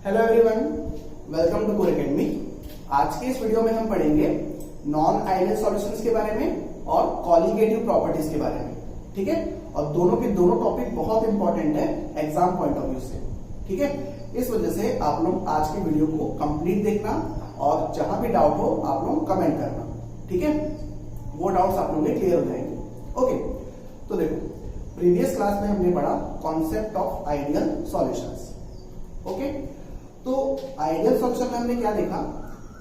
Hello everyone, welcome to Core Academy. आज के इस वीडियो में हम पढ़ेंगे नॉन आइडियल सॉल्यूशंस के बारे में और कॉलिगेटिव प्रॉपर्टीज के बारे में। ठीक है, और दोनों के दोनों टॉपिक बहुत इंपॉर्टेंट है एग्जाम पॉइंट ऑफ व्यू से। ठीक है, इस वजह से आप लोग आज की वीडियो को कंप्लीट देखना और जहां भी डाउट हो आप लोग कमेंट करना। ठीक है, वो डाउट्स आप लोगों के क्लियर हो जाएंगे। ओके, तो देखो प्रीवियस क्लास में हमने पढ़ा concept of ideal solutions. Okay, तो आइडियल सॉल्यूशन में हमने क्या देखा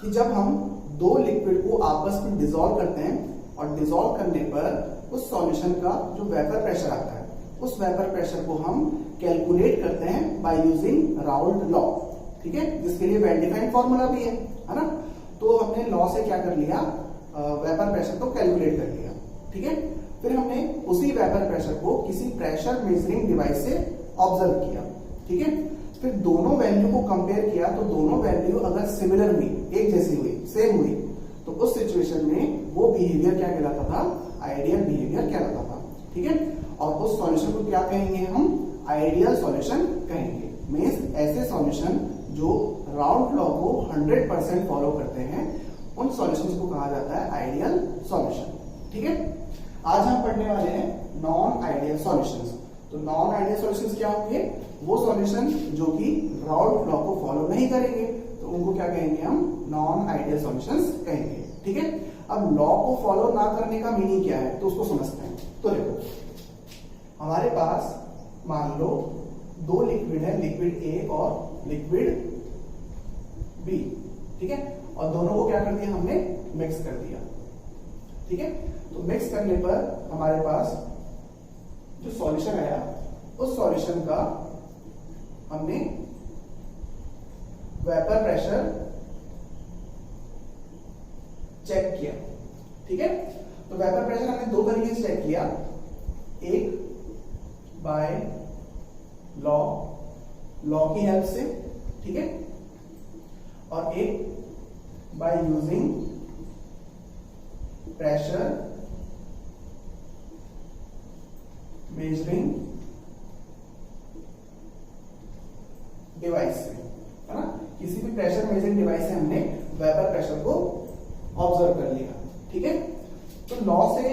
कि जब हम दो लिक्विड को आपस में डिसॉल्व करते हैं और डिसॉल्व करने पर उस सॉल्यूशन का जो वेपर प्रेशर आता है उस वेपर प्रेशर को हम कैलकुलेट करते हैं बाय यूजिंग राउल्ट लॉ। ठीक है, जिसके लिए वेल डिफाइंड फॉर्मूला भी है ना। तो हमने लॉ से क्या कर लिया, वेपर प्रेशर को कैलकुलेट कर लिया। ठीक है, फिर हमने उसी वेपर प्रेशर को किसी प्रेशर मेजरिंग डिवाइस से ऑब्जर्व किया। ठीक है, फिर दोनों वैल्यू को कंपेयर किया तो दोनों वैल्यू अगर सिमिलर हुई, एक जैसी हुई, सेम हुई, तो उस सिचुएशन में वो बिहेवियर क्या कहलाता था, आइडियल बिहेवियर कहलाता था। ठीक है, और उस सॉल्यूशन को क्या कहेंगे, हम आइडियल सॉल्यूशन कहेंगे। मींस ऐसे सॉल्यूशन जो राउल्ट लॉ को 100% फॉलो करते हैं उन सॉल्यूशंस को कहा जाता है आइडियल सॉल्यूशन। ठीक है, आज हम पढ़ने वाले हैं नॉन आइडियल सॉल्यूशंस। तो नॉन आइडियल सॉल्यूशंस क्या होंगे, वो सॉल्यूशन जो कि राउल्ट लॉ को फॉलो नहीं करेंगे, तो उनको क्या कहेंगे, हम नॉन आइडियल सॉल्यूशंस कहेंगे। ठीक है, अब लॉ को फॉलो ना करने का मीनिंग क्या है तो उसको समझते हैं। तो देखो हमारे पास मान लो दो लिक्विड है, लिक्विड ए और लिक्विड बी। ठीक है, और दोनों को क्या कर दिया, हमने मिक्स कर दिया। ठीक है, तो मिक्स करने पर हमारे पास जो सॉल्यूशन आया उस सॉल्यूशन का हमने वेपर प्रेशर चेक किया। ठीक है, तो वेपर प्रेशर हमने दो तरीके से चेक किया, एक बाय लॉ की हेल्प से, ठीक है, और एक by using pressure measuring device से, है ना। किसी भी प्रेशर मेजरिंग डिवाइस से हमने वेपर प्रेशर को ऑब्जर्व कर लिया। ठीक है, तो लॉ से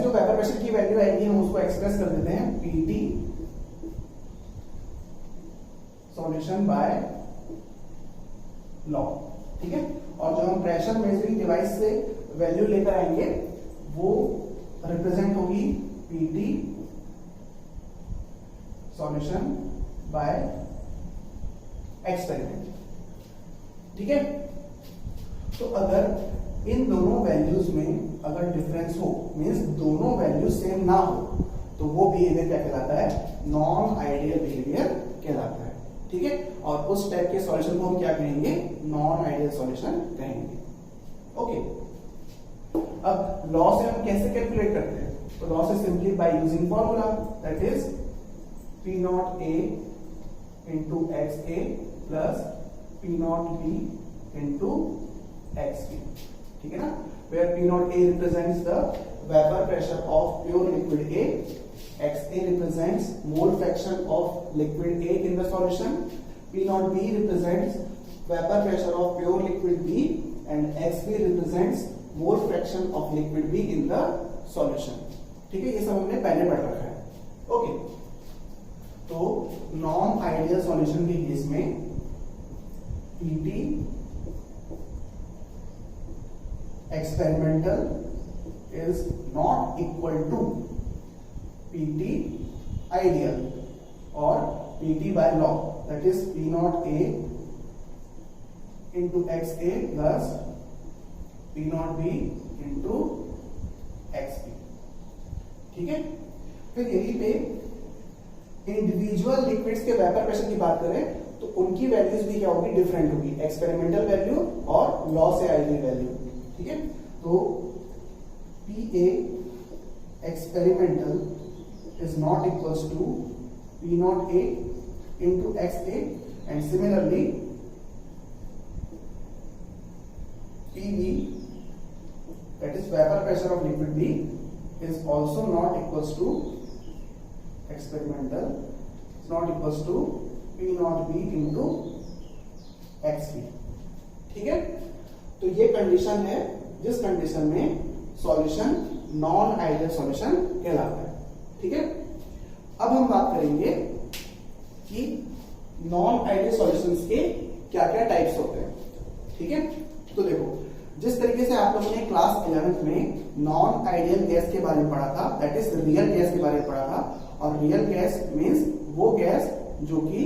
जो वेपर प्रेशर की वैल्यू आएगी हम उसको एक्सप्रेस कर देते हैं पीटी सॉल्यूशन बाय लॉ। ठीक है, और जो हम प्रेशर मेजरिंग डिवाइस से वैल्यू लेकर आएंगे वो रिप्रेजेंट होगी पीटी सॉल्यूशन बाय एक्सपेरिमेंट। ठीक है, तो अगर इन दोनों वैल्यूज में अगर डिफरेंस हो, मींस दोनों वैल्यू सेम ना हो, तो वो बिहेवियर क्या कहलाता है, नॉन आइडियल बिहेवियर कहलाता है। ठीक है, और उस टाइप के सॉल्यूशन को हम क्या कहेंगे, नॉन आइडियल सॉल्यूशन कहेंगे। ओके, अब लॉ से हम कैसे कैलकुलेट करते हैं, तो लॉ से simply by using formula, that is P naught A into X A plus P naught B into X B. ठीक है ना, where P naught A represents the vapor pressure of pure liquid A, XA represents mole fraction of liquid A in the solution, P naught B represents vapor pressure of pure liquid B, and XB represents mole fraction of liquid B in the solution। ठीक है, ये सब हमने पहले पढ़ रखा है। Okay, तो नॉन आइडियल सॉल्यूशन के केस में PT experimental is not equal to PT ideal और PT by law, that is P naught A into X A plus P naught B into X B. ठीक है, फिर यहीं पे individual liquids के vapour pressure की बात करें तो उनकी वैल्यूज भी क्या होगी, डिफरेंट होगी, एक्सपेरिमेंटल वैल्यू और लॉ से आई हुई वैल्यू। ठीक है, तो P A experimental is not equals to P naught A into X A, and similarly P B, that is vapour pressure of liquid B, is also not equals to experimental, is not equals to P naught B into X B. ठीक है, तो ये condition है जिस condition में solution non ideal solution कहलाता है। ठीक है, अब हम बात करेंगे कि नॉन आइडियल सॉल्यूशंस के क्या क्या टाइप्स होते हैं। ठीक है, तो देखो जिस तरीके से आप लोगों ने क्लास 11th में नॉन आइडियल गैस के बारे में पढ़ा था, दैट इज रियल गैस के बारे में पढ़ा था, और रियल गैस मींस वो गैस जो कि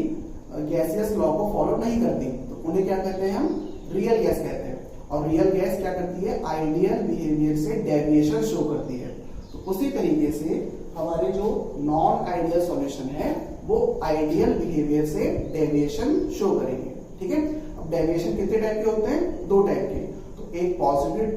गैसियस लॉ को फॉलो नहीं करती, तो उन्हें क्या कहते हैं, हम रियल गैस कहते हैं। और रियल गैस क्या करती है, आइडियल बिहेवियर से डेविएशन शो करती है। तो उसी तरीके से हमारे जो नॉन आइडियल सॉल्यूशन है वो आइडियल बिहेवियर से डेविएशन शो करेंगे। ठीक है, अब डेविएशन कितने टाइप के होते हैं, दो टाइप के, तो एक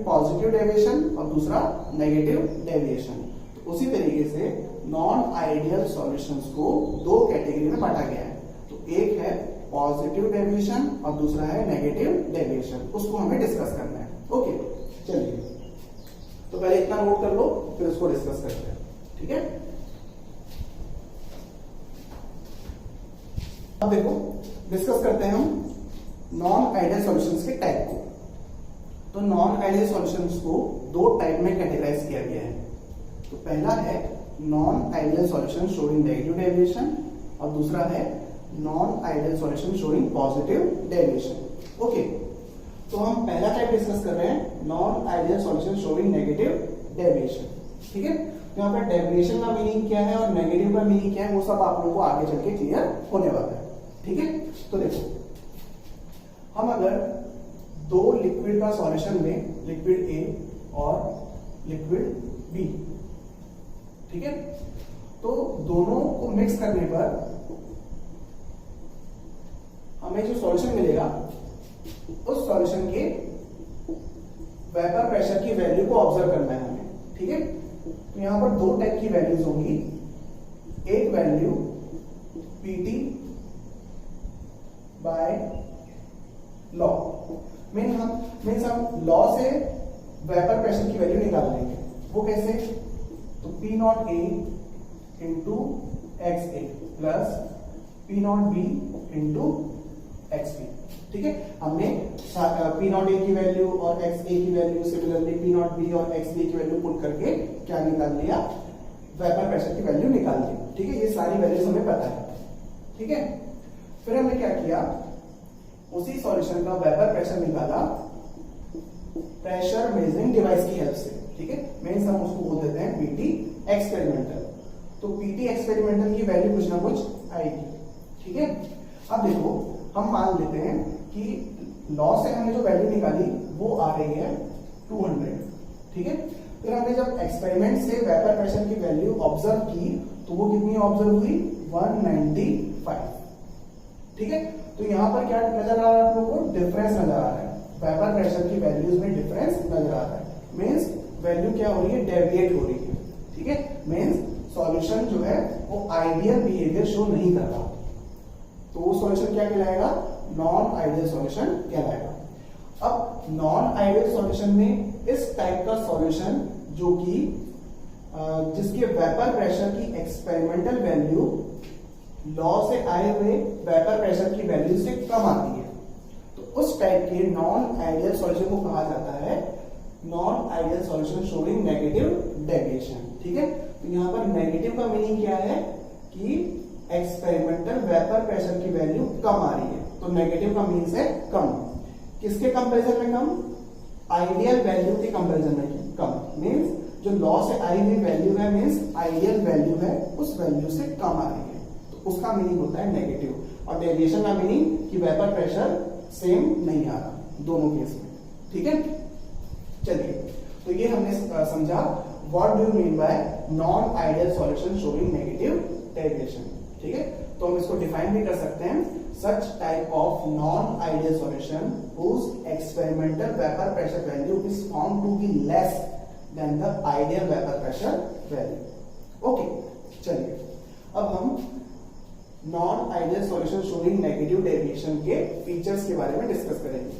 पॉजिटिव डेविएशन और दूसरा नेगेटिव डेविएशन। तो उसी तरीके से नॉन आइडियल सॉल्यूशंस को दो कैटेगरी में बांटा गया है, तो एक है पॉजिटिव डेविएशन और दूसरा है नेगेटिव डेविएशन, उसको हमें डिस्कस करना है। ओके, चलिए तो पहले इतना नोट कर लो, फिर उसको डिस्कस करते हैं। ठीक है, अब देखो डिस्कस करते हैं हम नॉन आइडियल सॉल्यूशंस के टाइप को। तो नॉन आइडियल सॉल्यूशंस को दो टाइप में कैटेगराइज किया गया है। तो पहला है non ideal solution showing negative deviation और दूसरा है non ideal solution showing positive deviation. Okay, तो हम पहला टाइप डिस्कस कर रहे हैं non ideal solution showing negative deviation. ठीक है, तो यहाँ पर डेविएशन का मीनिंग क्या है और नेगेटिव का मीनिंग क्या है वो सब आप लोगों को आगे चल के क्लियर होने वाला है। ठीक है, तो देखो हम अगर दो लिक्विड का सॉल्यूशन में, लिक्विड ए और लिक्विड बी, ठीक है, तो दोनों को मिक्स करने पर हमें जो सॉल्यूशन मिलेगा उस सॉल्यूशन के वेपर प्रेशर की वैल्यू को ऑब्जर्व करना है हमें। ठीक है, तो यहां पर दो टाइप की वैल्यूज होंगी, एक value PT by law, means हम लॉ से वेपर प्रेशर की वैल्यू निकाल लेंगे। वो कैसे, तो P naught A into X A plus P naught B into X B. ठीक है, हमने पी नॉट ए की वैल्यू और एक्स ए की value, similarly P naught B और एक्स बी की वैल्यू पुट करके क्या निकाल लिया, वेपर प्रेशर की वैल्यू निकाल ली। ठीक है, ये सारी वैल्यूज हमें पता है। ठीक है, फिर हमने क्या किया, उसी सॉल्यूशन का वेपर प्रेशर निकाला प्रेशर मेजरिंग डिवाइस की हेल्प से। ठीक है, मींस हम उसको बोल देते हैं पीटी एक्सपेरिमेंटल। तो पीटी एक्सपेरिमेंटल की वैल्यू कुछ ना कुछ आएगी। ठीक है, अब देखो हम मान लेते हैं कि लॉ से हमने जो वैल्यू निकाली वो आ रही है 200। ठीक है, फिर हमने जब एक्सपेरिमेंट से वेपर प्रेशर की वैल्यू ऑब्जर्व की तो वो कितनी ऑब्जर्व हुई, 195। ठीक है, तो यहां पर क्या नजर आ रहा है आप लोगों को, डिफरेंस नजर आ रहा है, वेपर प्रेशर की वैल्यूज में डिफरेंस नजर आ रहा है। मींस वैल्यू क्या हो रही है, डेविएट हो रही है। ठीक है, मींस सॉल्यूशन जो है वो आइडियल बिहेवियर शो नहीं कर रहा, तो वो सॉल्यूशन क्या कहलाएगा, नॉन आइडियल सॉल्यूशन कहलाएगा। अब नॉन आइडियल सॉल्यूशन में इस टाइप का सॉल्यूशन जो कि जिसके वेपर प्रेशर की एक्सपेरिमेंटल वैल्यू लॉ से आए हुए वेपर प्रेशर की वैल्यू से कम आती है, तो उस टाइप के नॉन आइडियल सॉल्यूशन को कहा जाता है non ideal solution showing negative deviation. ठीक है, तो यहां पर नेगेटिव का मीनिंग क्या है कि एक्सपेरिमेंटल वेपर प्रेशर की वैल्यू कम आ रही है, तो नेगेटिव का मीन्स है कम। किसके कंपैरिजन में कम, आइडियल वैल्यू के कंपैरिजन में कम। मींस जो लॉ से आई हुई वैल्यू है मींस आइडियल वैल्यू है, उस वैल्यू से कम आ रही है, तो उसका मीनिंग होता है नेगेटिव। और डेविएशन का मीनिंग कि वेपर प्रेशर सेम नहीं आ रहा दोनों केस में। ठीक है, चलिए तो ये हमने समझा what do you mean by non ideal solution showing negative deviation. ठीक है, तो हम इसको डिफाइन भी कर सकते हैं, such type of non-ideal solution whose experimental vapor pressure value is found to be less than the ideal vapor pressure value. Okay, चलिए अब हम non ideal solution showing negative deviation के फीचर्स के बारे में डिस्कस करेंगे।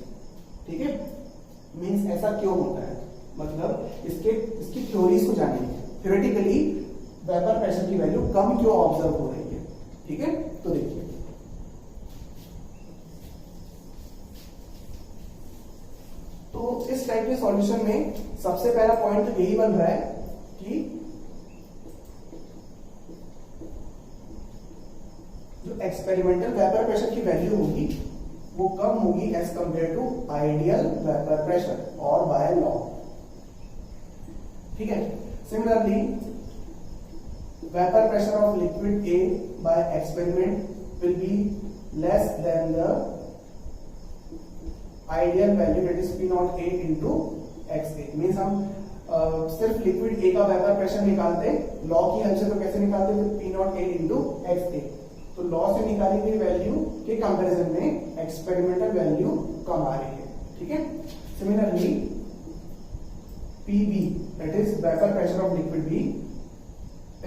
ठीक है, मींस ऐसा क्यों होता है, मतलब इसकी थ्योरीज को जानेंगे। थ्योरेटिकली वेपर प्रेशर की वैल्यू कम क्यों ऑब्जर्व हो रही है। ठीक है, तो देखिए तो इस टाइप के सॉल्यूशन में सबसे पहला पॉइंट तो यही बन रहा है कि जो एक्सपेरिमेंटल वेपर प्रेशर की वैल्यू होगी वो कम होगी as compared to ideal vapour pressure or by law. ठीक है। Similarly vapour pressure of liquid A by experiment will be less than the ideal value that is P naught A into X A. Means हम सिर्फ liquid A का vapour pressure निकालते law की help से, तो कैसे निकालते थे? P naught A into X ए। तो लॉ से निकाली हुई वैल्यू के कंपैरिजन में एक्सपेरिमेंटल वैल्यू कम आ रही है। ठीक है। Similarly PB that is vapour pressure of liquid B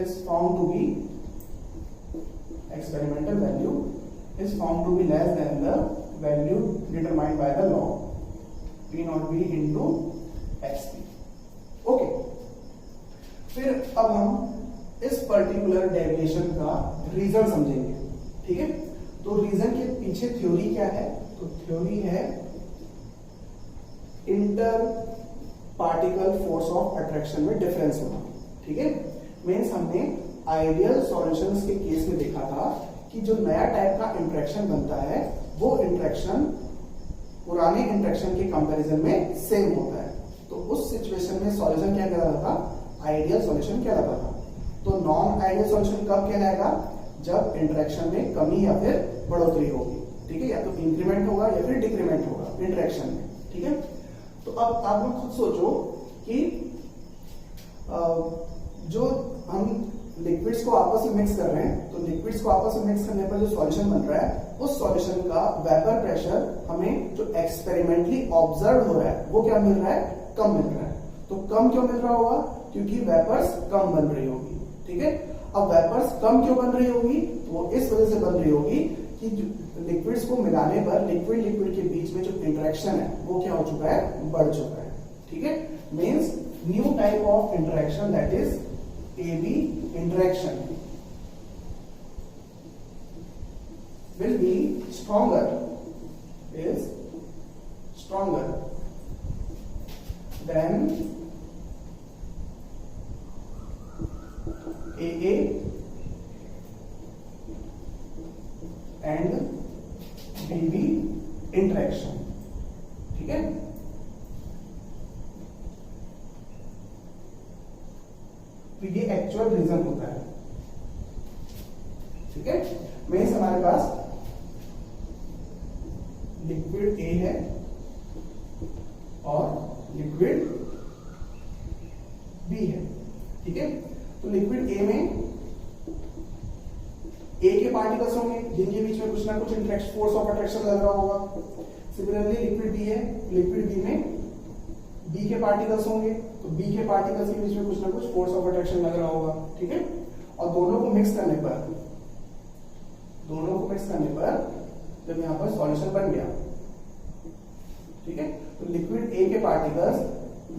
is found to be experimental value is found to be less than the value determined by the law P naught B into XP। Okay, फिर अब हम इस particular deviation का reason समझेंगे। ठीक है। तो reason के पीछे थ्योरी क्या है? तो थ्योरी है inter particle force of attraction में डिफरेंस होना। ठीक है। मीन्स हमने आइडियल सॉल्यूशंस के केस में देखा था कि जो नया टाइप का इंटरेक्शन बनता है वो इंटरेक्शन पुराने इंटरेक्शन के कंपैरिजन में सेम होता है। तो उस सिचुएशन में सॉल्यूशन क्या कहलाता था? आइडियल सॉल्यूशन कहलाता था। तो नॉन आइडियल सॉल्यूशन कब कहलाएगा? जब इंटरेक्शन में कमी या फिर बढ़ोतरी होगी। ठीक है। या तो इंक्रीमेंट होगा या फिर डिक्रीमेंट होगा इंटरेक्शन में। ठीक है। तो अब आप लोग खुद सोचो कि जो हम लिक्विड्स को आपस में मिक्स कर रहे हैं, तो लिक्विड्स को आपस में मिक्स करने पर जो सॉल्यूशन बन रहा है उस सॉल्यूशन का वेपर प्रेशर हमें जो एक्सपेरिमेंटली ऑब्जर्व हो रहा है वो क्या मिल रहा है? कम मिल रहा है। तो कम क्यों मिल रहा होगा? क्योंकि वेपर्स कम बन रही होगी। ठीक है। अब वेपर्स कम क्यों बन रही होगी? तो इस वजह से बन रही होगी कि लिक्विड्स को मिलाने पर लिक्विड लिक्विड के बीच में जो इंटरेक्शन है वो क्या हो चुका है? बढ़ चुका है। ठीक है। Means new type of interaction that is AB interaction will be stronger than AA and BB interaction। ठीक है। तो ये एक्चुअल रीजन होता है। ठीक है। मीन्स हमारे पास लिक्विड ए है और लिक्विड बी है। ठीक है। तो लिक्विड ए में ए के पार्टिकल्स होंगे जिनके बीच में कुछ ना कुछ इंटरेक्शन फोर्स ऑफ अट्रैक्शन लग रहा होगा। सिमिलरली लिक्विड बी है, लिक्विड बी में बी के पार्टिकल्स होंगे तो बी के पार्टिकल्स के बीच में कुछ ना कुछ फोर्स ऑफ अट्रैक्शन लग रहा होगा। ठीक है। और दोनों को मिक्स करने पर जब यहां पर सॉल्यूशन बन गया, ठीक है, तो लिक्विड ए के पार्टिकल्स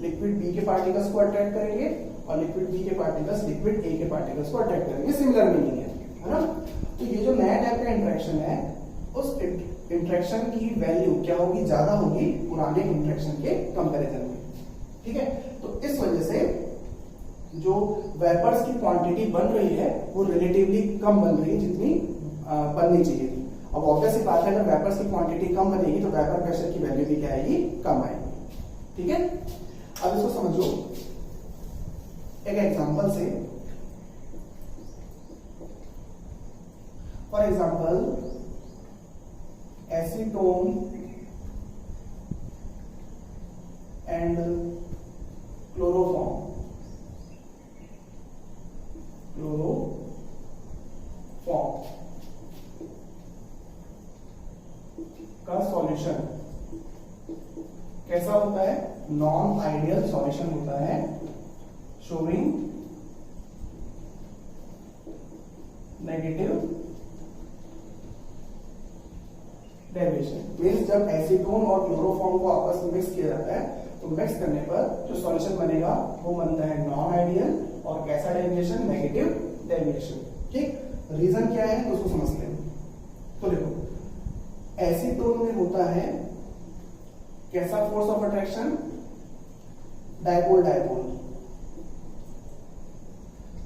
लिक्विड बी के पार्टिकल्स को अट्रैक्ट करेंगे और लिक्विड बी के पार्टिकल्स लिक्विड ए के पार्टिकल्स को अट्रैक्ट करेंगे। सिमिलर मीनिंग है ना। तो ये जो नया टाइप का इंटरेक्शन है उस इंटरेक्शन की वैल्यू क्या होगी? ज्यादा होगी पुराने इंटरेक्शन के कंपैरिजन में। ठीक है। तो इस वजह से जो वेपर्स की क्वांटिटी बन रही है वो रिलेटिवली कम बन रही है जितनी बननी चाहिए थी। अब ऑब्वियस सी बात है अगर वेपर्स की क्वांटिटी कम बनेगी तो वेपर प्रेशर की वैल्यू भी क्या आएगी? कम आएगी। ठीक है। अब इसको समझो एक एग्जांपल से। For example acetone and chloroform का सॉल्यूशन कैसा होता है? नॉन आइडियल सॉल्यूशन होता है शोइंग नेगेटिव डेविएशन। मीन्स जब एसीटोन और क्लोरोफॉर्म को आपस में मिक्स किया जाता है तो मिक्स करने पर जो सॉल्यूशन बनेगा वो बनता है नॉन आइडियल और कैसा डेविएशन? Negative deviation. ठीक। रीजन क्या है तो उसको समझते हैं। तो देखो एसीटोन में होता है कैसा force of attraction? Dipole dipole.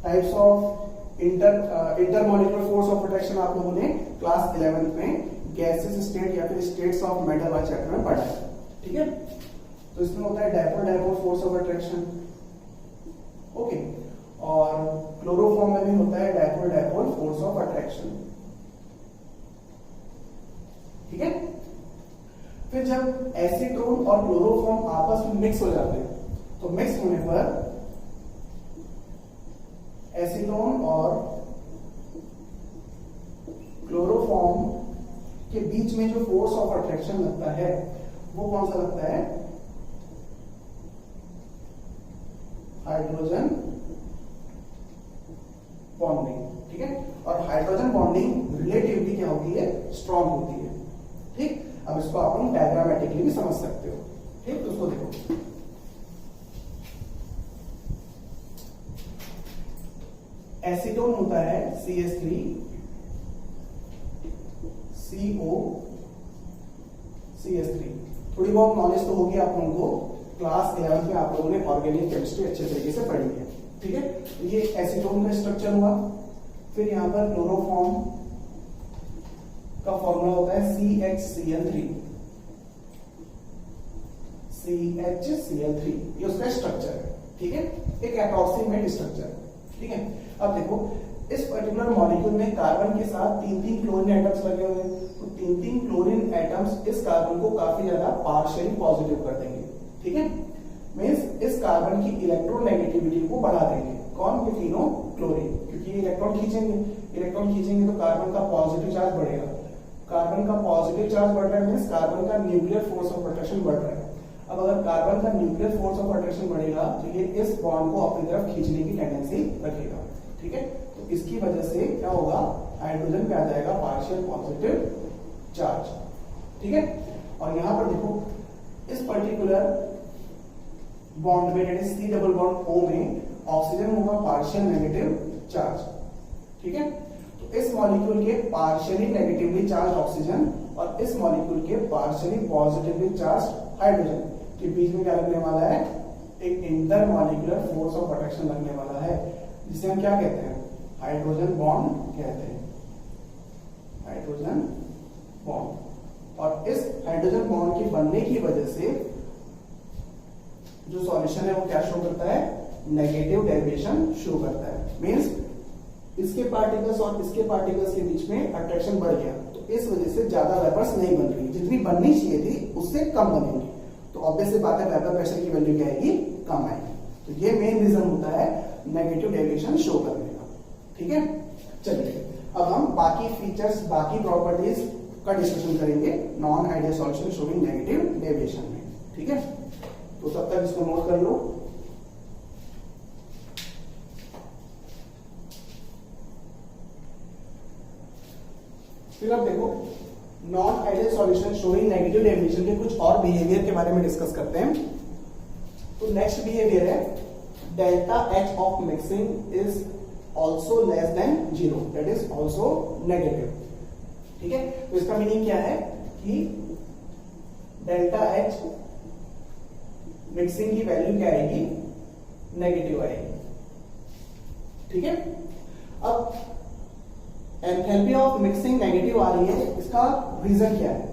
Types of intermolecular force of attraction आप लोगों ने क्लास 11th में गैसेस स्टेट या फिर स्टेट्स ऑफ मैटर वाले चैप्टर में पढ़ा है, ठीक है। तो इसमें होता है dipole dipole force of attraction, okay. और क्लोरोफॉर्म में भी होता है dipole dipole force of attraction, ठीक है। फिर जब एसीटोन और क्लोरोफॉर्म आपस में मिक्स हो जाते हैं, तो मिक्स होने पर एसीटोन और क्लोरोफॉर्म के बीच में जो फोर्स ऑफ अट्रैक्शन लगता है वो कौन सा लगता है? हाइड्रोजन बॉन्डिंग, ठीक है। और हाइड्रोजन बॉन्डिंग रिलेटिवली क्या होती है? स्ट्रॉन्ग होती है, ठीक। अब इसको आप लोग डायग्रामेटिकली भी समझ सकते हो, ठीक। तो उसको देखो, एसीटोन होता है CH3 CO CH3। थोड़ी बहुत नॉलेज तो होगी आप लोगों को, क्लास 11th में आप लोगों ने ऑर्गेनिक केमिस्ट्री अच्छे तरीके से पढ़ी है, ठीक है। ये एसीटोन का स्ट्रक्चर हुआ। फिर यहां पर क्लोरोफॉर्म का फॉर्मूला होता है CHCl3 CHCl3, ये उसका स्ट्रक्चर है, ठीक है। एक अप्रोक्सीमेट स्ट्रक्चर, ठीक है। अब देखो, इस पर्टिकुलर मॉलिक्यूल में कार्बन के साथ 3-3 क्लोरीन एटम्स लगे हुए हैं, तो 3-3 क्लोरीन एटम्स इस कार्बन को काफी ज्यादा पार्शियली पॉजिटिव कर देंगे, ठीक है। मींस इस कार्बन की इलेक्ट्रोनेगेटिविटी को बढ़ा देंगे। कौन? ये तीनों क्लोरीन, क्योंकि इलेक्ट्रॉन खींचेंगे तो कार्बन का पॉजिटिव चार्ज बढ़ेगा। कार्बन का पॉजिटिव चार्ज बढ़ रहा है मींस कार्बन का न्यूक्लियर फोर्स ऑफ अट्रैक्शन बढ़ रहा है। अब अगर कार्बन का न्यूक्लियर फोर्स ऑफ अट्रैक्शन बढ़ेगा तो ये इस बॉन्ड को अपनी तरफ खींचने की टेंडेंसी रखेगा, ठीक है। तो इसकी वजह से क्या होगा? हाइड्रोजन पे आ जाएगा पार्शियल पॉजिटिव चार्ज, ठीक है। और यहां पर देखो, इस पर्टिकुलर बॉन्ड में C डबल बॉन्ड O में ऑक्सीजन होगा पार्शियल नेगेटिव चार्ज, ठीक है। तो इस मॉलिक्यूल के पार्शियली नेगेटिवली चार्ज ऑक्सीजन और इस मॉलिक्यूल के पार्शियली पॉजिटिवली चार्ज हाइड्रोजन के बीच में क्या लगने वाला है? एक inter molecular force of attraction लगने वाला है, जिसे हम क्या कहते हैं? हाइड्रोजन बॉन्ड कहते हैं, हाइड्रोजन बॉन्ड। और इस हाइड्रोजन बॉन्ड के बनने की वजह से जो सॉल्यूशन है वो क्या शो करता है? नेगेटिव डेविएशन शो करता है। मींस इसके पार्टिकल्स और इसके पार्टिकल्स के बीच में अट्रैक्शन बढ़ गया, तो इस वजह से ज्यादा वेपर्स नहीं बन रही, जितनी बननी चाहिए थी उससे कम बनेंगी। तो ऑब्वियसली बात है, वेपर प्रेशर की वैल्यू क्या आएगी? कम आएगी। तो ये मेन रीजन होता है नेगेटिव डेविएशन शो करने का, ठीक है। चलिए अब हम बाकी फीचर्स, बाकी प्रॉपर्टीज का डिस्कशन करेंगे non ideal solution showing negative deviation में, ठीक है। तो तब तक इसको नोट कर लो। फिर अब देखो, non ideal solution showing negative deviation के कुछ और बिहेवियर के बारे में डिस्कस करते हैं। तो नेक्स्ट बिहेवियर है delta H of mixing is also less than 0, that is also negative, ठीक है। तो इसका मीनिंग क्या है कि डेल्टा H मिक्सिंग की वैल्यू क्या आएगी? नेगेटिव आएगी, ठीक है। अब एंथैल्पी ऑफ मिक्सिंग नेगेटिव आ रही है, इसका रीजन क्या है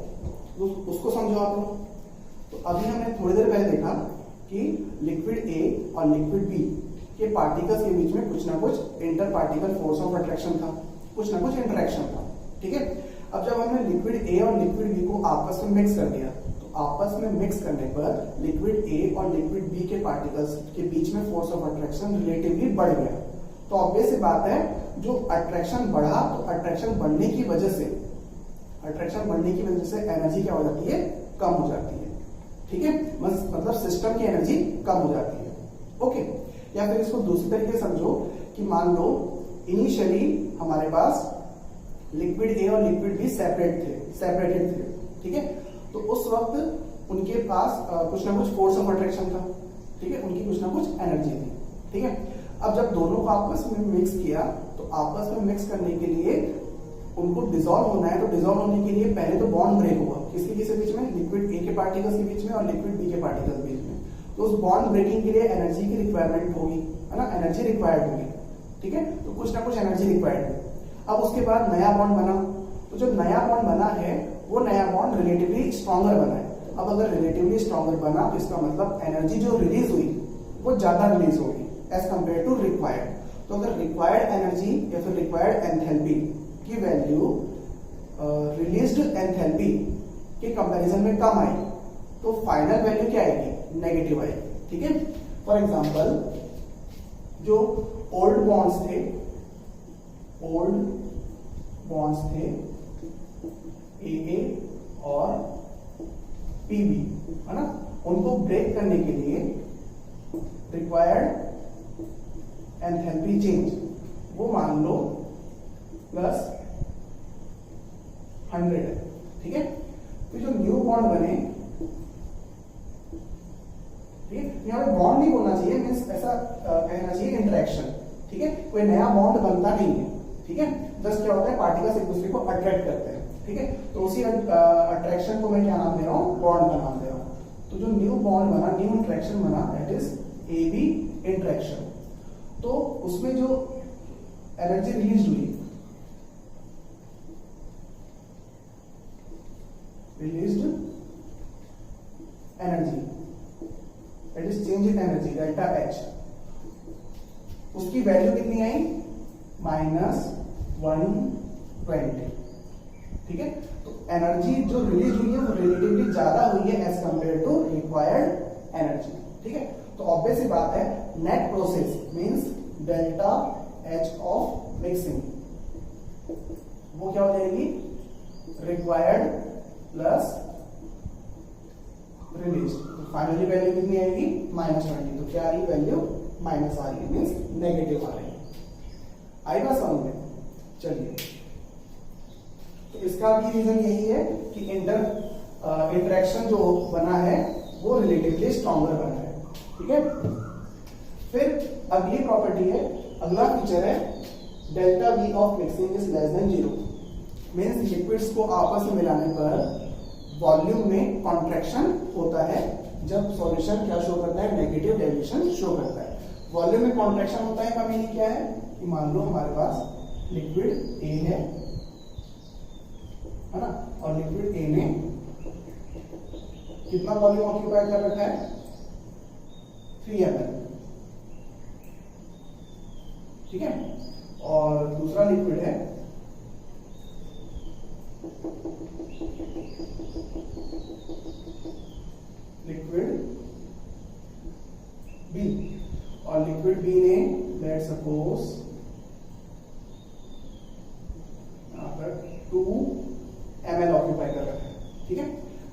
उसको समझो आप लोग। तो अभी हमने थोड़ी देर पहले देखा कि लिक्विड A और लिक्विड B के पार्टिकल्स के बीच में कुछ ना कुछ inter particle force of attraction था, कुछ ना कुछ इंटरेक्शन था, ठीक है। अब जब हमने लिक्विड A और लिक्विड B को आपस में मिक्स कर दिया, तो आपस में मिक्स करने पर लिक्विड A और लिक्विड B के पार्टिकल्स के बीच में फोर्स ऑफ अट्रैक्शन रिलेटिवली बढ़ गया। तो ऑब्वियस सी बात है, जो अट्रैक्शन बढ़ा तो अट्रैक्शन बढ़ने की वजह से एनर्जी क्या हो जाती है? कम हो जाती है, ठीक है। मतलब सिस्टम की एनर्जी कम हो जाती है, ओके। या फिर इसको दूसरी तरीके से समझो कि मान लो इनिशियली हमारे पास लिक्विड A और लिक्विड B सेपरेटेड थे, ठीक है। तो उस वक्त उनके पास कुछ ना कुछ फोर्स ऑफ अट्रैक्शन था, ठीक है, उनकी कुछ ना कुछ एनर्जी थी, ठीक है। अब जब दोनों को आपस में मिक्स किया, तो आपस में मिक्स करने के लिए उनको डिसॉल्व होना है, तो डिसॉल्व होने के लिए पहले तो बॉन्ड ब्रेक होगा किसके किसके बीच में, लिक्विड ए के पार्टिकल्स के बीच में और लिक्विड बी के पार्टिकल्स के बीच में। तो उस बॉन्ड ब्रेकिंग के लिए एनर्जी की रिक्वायरमेंट होगी, है ना, एनर्जी रिक्वायर्ड होगी, ठीक है। तो कुछ ना कुछ एनर्जी रिक्वायर्ड है। अब उसके बाद नया बॉन्ड बना, तो जो नया बॉन्ड बना है वो नया बॉन्ड रिलेटिवली स्ट्रॉन्गर बना है। अब अगर रिलेटिवली स्ट्रॉन्गर बना तो इसका मतलब एनर्जी जो रिलीज हुई वो ज्यादा रिलीज होगी एज कंपेयर टू रिक्वायर्ड। तो अगर रिक्वायर्ड एनर्जी या फिर रिक्वायर्ड एंथैल्पी की वैल्यू रिलीज्ड एंथैल्पी के कंपैरिजन में कम आई तो फाइनल वैल्यू क्या आएगी, नेगेटिव आएगी, ठीक है। फॉर एग्जांपल जो ओल्ड बॉन्ड्स थे AA और PB, है ना, उनको ब्रेक करने के लिए रिक्वायर्ड एंथैल्पी चेंज वो मान लो +100 है, ठीक है। तो जो न्यू बॉन्ड बने, ठीक है, यहाँ पे बॉन्ड नहीं बोलना चाहिए, मीन्स ऐसा कहना चाहिए इंटरेक्शन, ठीक है। कोई नया बॉन्ड बनता नहीं है, ठीक है। जस्ट क्या होता है, पार्टिकल्स एक दूसरे को अट्रैक्ट करते हैं, ठीक है। तो उसी अट्रैक्शन को मैं क्या नाम दे रहा हूँ, बॉन्ड का नाम दे रहा हूँ। तो जो न्यू बॉन्ड बना, न्यू इंटरेक्शन बना, दैट इज AB इंटरेक्शन। तो उसमें जो एनर्जी रिलीज हुई, released energy, that is change in energy, delta H, उसकी वैल्यू कितनी आई, -120, ठीक है। तो एनर्जी जो रिलीज हुई है वो रिलेटिवली ज्यादा हुई है as compared to required energy, ठीक है। तो ऑब्वियस सी बात है, net process means delta H of mixing वो क्या हो जाएगी, रिक्वायर्ड प्लस रिलीज। तो फाइनली वैल्यू कितनी आएगी, -20। तो क्या आ रही है वैल्यू, माइनस आ रही है, मींस नेगेटिव आ रही है। आएगा समझ में, चलिए। तो इसका भी रीजन यही है कि इंटरेक्शन जो बना है वो रिलेटिवली स्ट्रॉन्गर बना है, ठीक है। फिर अगली प्रॉपर्टी है, अगला फीचर है delta V of mixing is less than 0, means liquids को आपस में मिलाने पर वॉल्यूम में कॉन्ट्रैक्शन होता है जब सॉल्यूशन क्या शो करता है, नेगेटिव डेविएशन शो करता है। वॉल्यूम में कॉन्ट्रैक्शन होता है का मीनिंग क्या है कि मान लो हमारे पास लिक्विड A है ना, और लिक्विड A ने कितना वॉल्यूम ऑक्यूपाई कर रखा है, 3 ml, ठीक है। और दूसरा लिक्विड है लिक्विड B, और लिक्विड B ने लेट्स सपोज यहां पर 2 ml ऑक्यूपाई कर रखा है, ठीक है।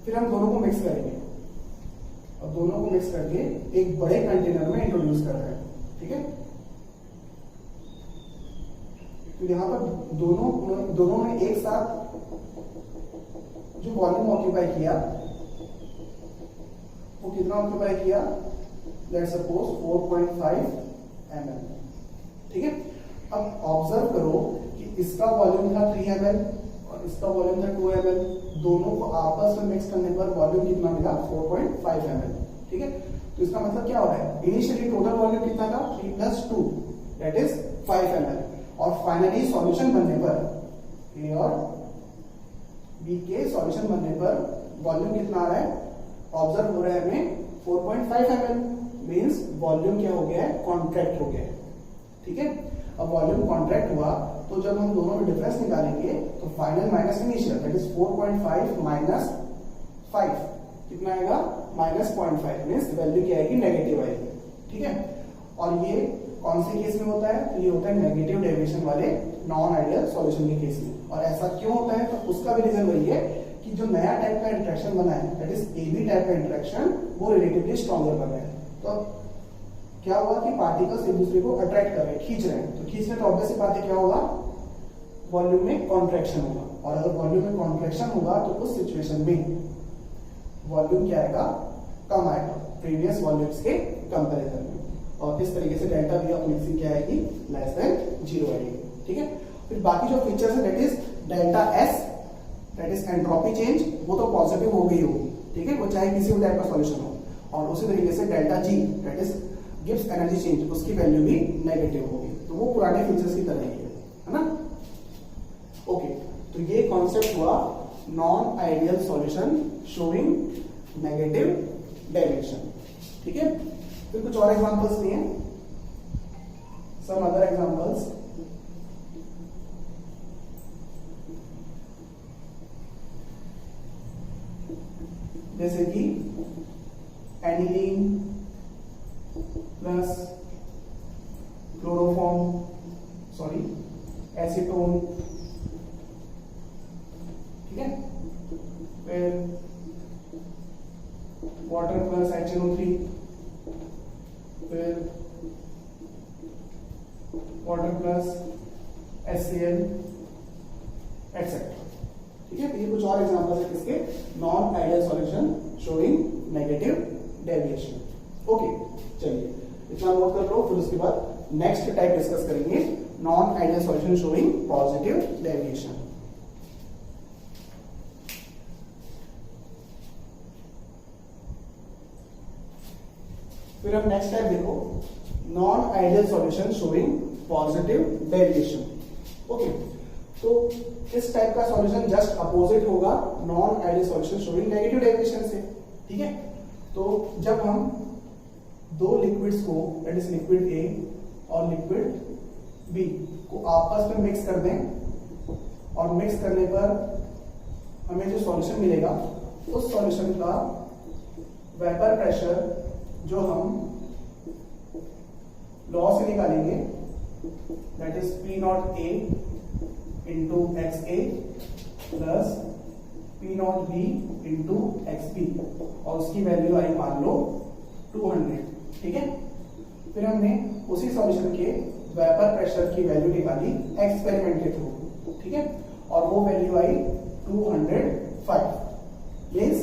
फिर हम दोनों को मिक्स करेंगे, और दोनों को मिक्स करके एक बड़े कंटेनर में इंट्रोड्यूस कर रहे हैं, ठीक है। तो यहां पर दोनों ने एक साथ जो वॉल्यूम ऑक्यूपाई किया वो कितना ऑक्यूपाई किया, लेट्स सपोज 4.5 ml, ठीक है। अब ऑब्जर्व करो कि इसका वॉल्यूम था 3 ml और इसका वॉल्यूम था 2 ml, दोनों को आपस में मिक्स करने पर वॉल्यूम कितना मिला, 4.5 ml, ठीक है। तो इसका मतलब क्या हो रहा है, इनिशियली टोटल वॉल्यूम कितना था, 3 + 2 दैट इज 5 ml, और फाइनली सॉल्यूशन बनने पर ए और बी के सॉल्यूशन बनने पर वॉल्यूम कितना आ रहा है, ऑब्जर्व हो रहा है हमें 4.5 ml, मींस वॉल्यूम क्या हो गया है, कॉन्ट्रैक्ट हो गया है, ठीक है। अब वॉल्यूम कॉन्ट्रैक्ट हुआ तो जब हम दोनों में डिफरेंस निकालेंगे तो final minus initial, that is 4.5 minus 5 कितना आएगा, -0.5, मींस वैल्यू क्या आएगी, नेगेटिव आएगी, ठीक है। और ये कौन से केस में होता है, तो ये होता है नेगेटिव डेविएशन वाले नॉन आइडियल सॉल्यूशन के केस में। और ऐसा क्यों होता है, तो उसका भी रीजन वही है कि जो नया टाइप का इंटरेक्शन बना है, दैट इज AB टाइप का इंटरेक्शन, वो रिलेटिवली स्ट्रॉन्गर बना है। तो क्या हुआ कि पार्टिकल्स एक दूसरे को अट्रैक्ट कर रहे हैं, खींच रहे हैं, तो खींचने तो ऑब्वियस बात है क्या होगा, वॉल्यूम में कॉन्ट्रैक्शन होगा, और अगर वॉल्यूम में कॉन्ट्रैक्शन होगा तो उस सिचुएशन में वॉल्यूम क्या आएगा, कम आएगा प्रीवियस वॉल्यूम्स के कंपैरिजन में, और इस तरीके से डेल्टा V ऑफ मिक्सिंग क्या आएगी, लेस देन 0 आएगी, ठीक है। फिर बाकी जो फीचर्स है that is delta S that is entropy change, वो तो पॉजिटिव हो गई होगी, ठीक है, वो चाहे किसी भी टाइप का सॉल्यूशन हो। और उसी तरीके से delta G that is gives energy change, उसकी वैल्यू भी नेगेटिव होगी। तो वो पुराने फीचर्स की तरह ही है ना। ओके, तो ये कॉन्सेप्ट हुआ non ideal solution showing negative deviation, ठीक है। फिर कुछ और एग्जांपल्स दिए, सम अदर एग्जांपल्स। जैसे कि एनिलीन प्लस एसीटोन, ठीक है, फिर वाटर प्लस HNO3, फिर वाटर प्लस HCl एक्सेट्रा, ठीक है। ये कुछ और एग्जांपल्स है किसके, non ideal solution showing negative deviation. Okay, चलिए इतना नोट कर लो, फिर उसके बाद नेक्स्ट टाइप डिस्कस करेंगे, non ideal solution showing positive deviation. फिर अब नेक्स्ट टाइप देखो, non ideal solution showing positive deviation. Okay, तो इस टाइप का सॉल्यूशन जस्ट अपोजिट होगा non ideal solution showing negative deviation से, ठीक है। तो जब हम दो लिक्विड्स को, दैट इज लिक्विड ए और लिक्विड बी को आपस में मिक्स कर दें, और मिक्स करने पर हमें जो सॉल्यूशन मिलेगा, उस सॉल्यूशन का वेपर प्रेशर जो हम लॉ से निकालेंगे, that is P naught A into XA plus P naught B into XB, और उसकी वैल्यू आई मान लो 200, ठीक है। फिर हमने उसी सॉल्यूशन के वेपर प्रेशर की वैल्यू निकाली एक्सपेरिमेंट के थ्रू, ठीक है, और वो वैल्यू आई 205। मींस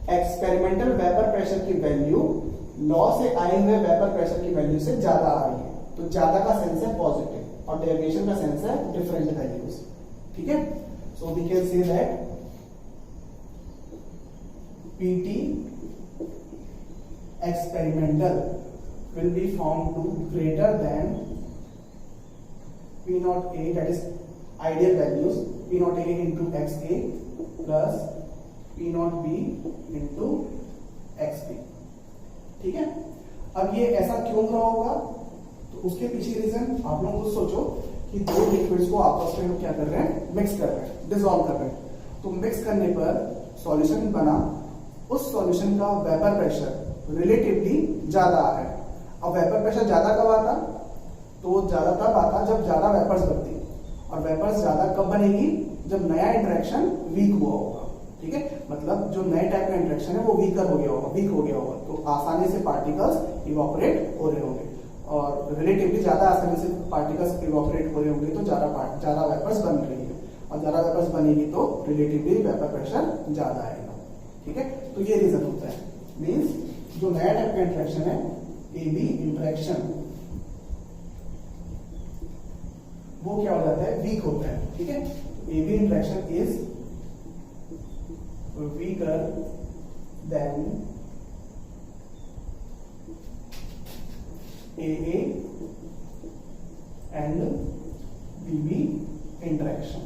एक्सपेरिमेंटल वेपर प्रेशर की वैल्यू लॉ से आए हुए वेपर प्रेशर की वैल्यू से ज्यादा आ रही है, तो ज्यादा का सेंस है पॉजिटिव और डेविएशन का सेंस है डिफरेंट वैल्यूज, ठीक है। So we can say that PT experimental will be found to greater than P naught A, that is ideal values, P naught A into XA plus P naught B into XB, ठीक है। अब ये ऐसा क्यों हो रहा होगा, तो उसके पीछे रीजन आप लोग खुद सोचो कि दो लिक्विड्स को आपस में हम क्या कर रहे हैं, मिक्स कर रहे हैं, डिसॉल्व कर रहे हैं। तो मिक्स करने पर सॉल्यूशन बना, उस सॉल्यूशन का वेपर प्रेशर रिलेटिवली ज्यादा है। अब वेपर प्रेशर ज्यादा कब आता, तो ज्यादा तब आता जब ज्यादा वेपर्स बनती, और वेपर्स ज्यादा कब बनेगी, जब नया इंटरेक्शन वीक हुआ होगा, ठीक है। मतलब जो नए टाइप का इंटरेक्शन है वो वीक हो गया होगा, तो आसानी से पार्टिकल्स इवोपरेट हो रहे होंगे, और रिलेटिवली ज्यादा आसानी से पार्टिकल्स इवोपरेट हो रहे होंगे, तो ज्यादा वेपर्स बन रही है, और ज्यादा वेपर्स बनेगी तो रिलेटिवली वेपर प्रेशर ज्यादा आएगा, ठीक है। तो ये रीजन होता है, मींस जो नया टाइप का इंटरेक्शन है AB इंटरेक्शन, वो क्या हो जाता है, वीक होता है, ठीक है। AB interaction is weaker then AA and BB interaction,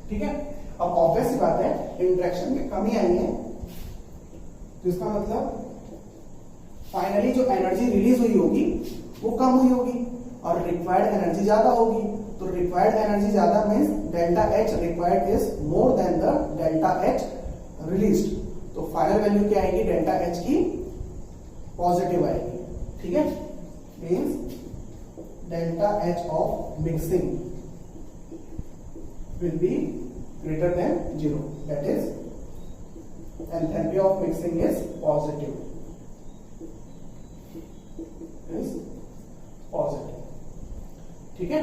ठीक है। अब ऑब्वियस सी बात है, इंटरेक्शन में कमी आई है, तो इसका मतलब फाइनली जो एनर्जी रिलीज हुई होगी वो कम हुई होगी, और रिक्वायर्ड एनर्जी ज्यादा होगी। तो रिक्वायर्ड एनर्जी ज्यादा means delta H required is more than the delta H released, तो फाइनल वैल्यू क्या आएगी, डेल्टा H की पॉजिटिव आएगी, ठीक है। Means delta H of mixing will be greater than 0, that is enthalpy of mixing is positive, ठीक है।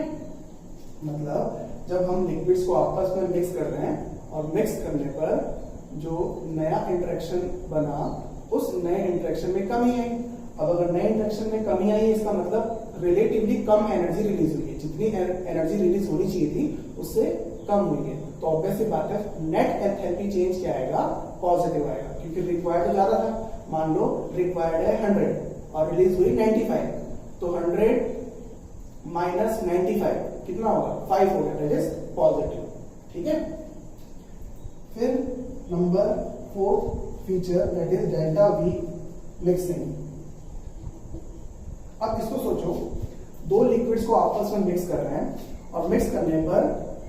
मतलब जब हम लिक्विड्स को आपस में मिक्स कर रहे हैं, और मिक्स करने पर जो नया इंटरेक्शन बना, उस नए इंटरेक्शन में कमी आई। अब अगर नए इंटरेक्शन में कमी आई, इसका मतलब रिलेटिवली कम एनर्जी रिलीज हुई है, जितनी एनर्जी रिलीज होनी चाहिए थी उससे कम हुई है, तो ऑब्वियस सी बात है नेट एंथैल्पी चेंज क्या आएगा, पॉजिटिव आएगा, क्योंकि रिक्वायर्ड तो ज्यादा था। मान लो रिक्वायर्ड है 100 और रिलीज हुई 95, तो 100 माइनस 95 कितना होगा, 5 होगा, दैट इज पॉजिटिव। ठीक है। फिर number 4 feature that is delta we mixing. अब इसको सोचो, दो लिक्विड्स को आपस में मिक्स कर रहे हैं और मिक्स करने पर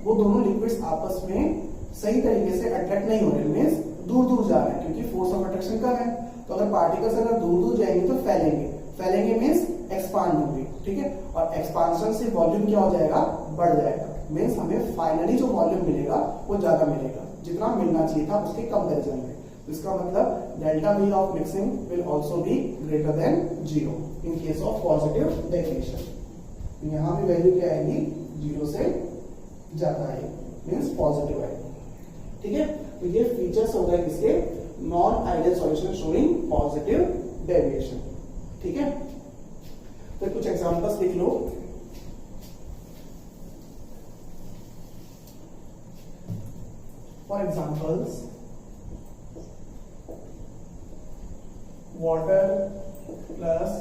वो दोनों लिक्विड्स आपस में सही तरीके से अट्रैक्ट नहीं हो रहे, मींस दूर दूर जा रहे हैं, क्योंकि फोर्स ऑफ अट्रैक्शन कम है। तो अगर पार्टिकल्स अगर दूर दूर जाएंगे तो फैलेंगे, फैलेंगे मींस एक्सपांड होंगे। ठीक है। और एक्सपांशन से वॉल्यूम क्या हो जाएगा, बढ़ जाएगा, मींस हमें फाइनली जो वॉल्यूम मिलेगा वो ज्यादा मिलेगा, जितना मिलना चाहिए था उसके कंपैरिजन में। इसका मतलब delta we of mixing will also be greater than 0 in case of positive deviation. यहां भी वैल्यू क्या आएगी, 0 से ज्यादा आएगी, मींस पॉजिटिव आएगी। ठीक है। तो ये फीचर्स हो गए इसके non ideal solution showing positive deviation. ठीक है। तो कुछ एग्जांपल्स लिख लो। For examples, water plus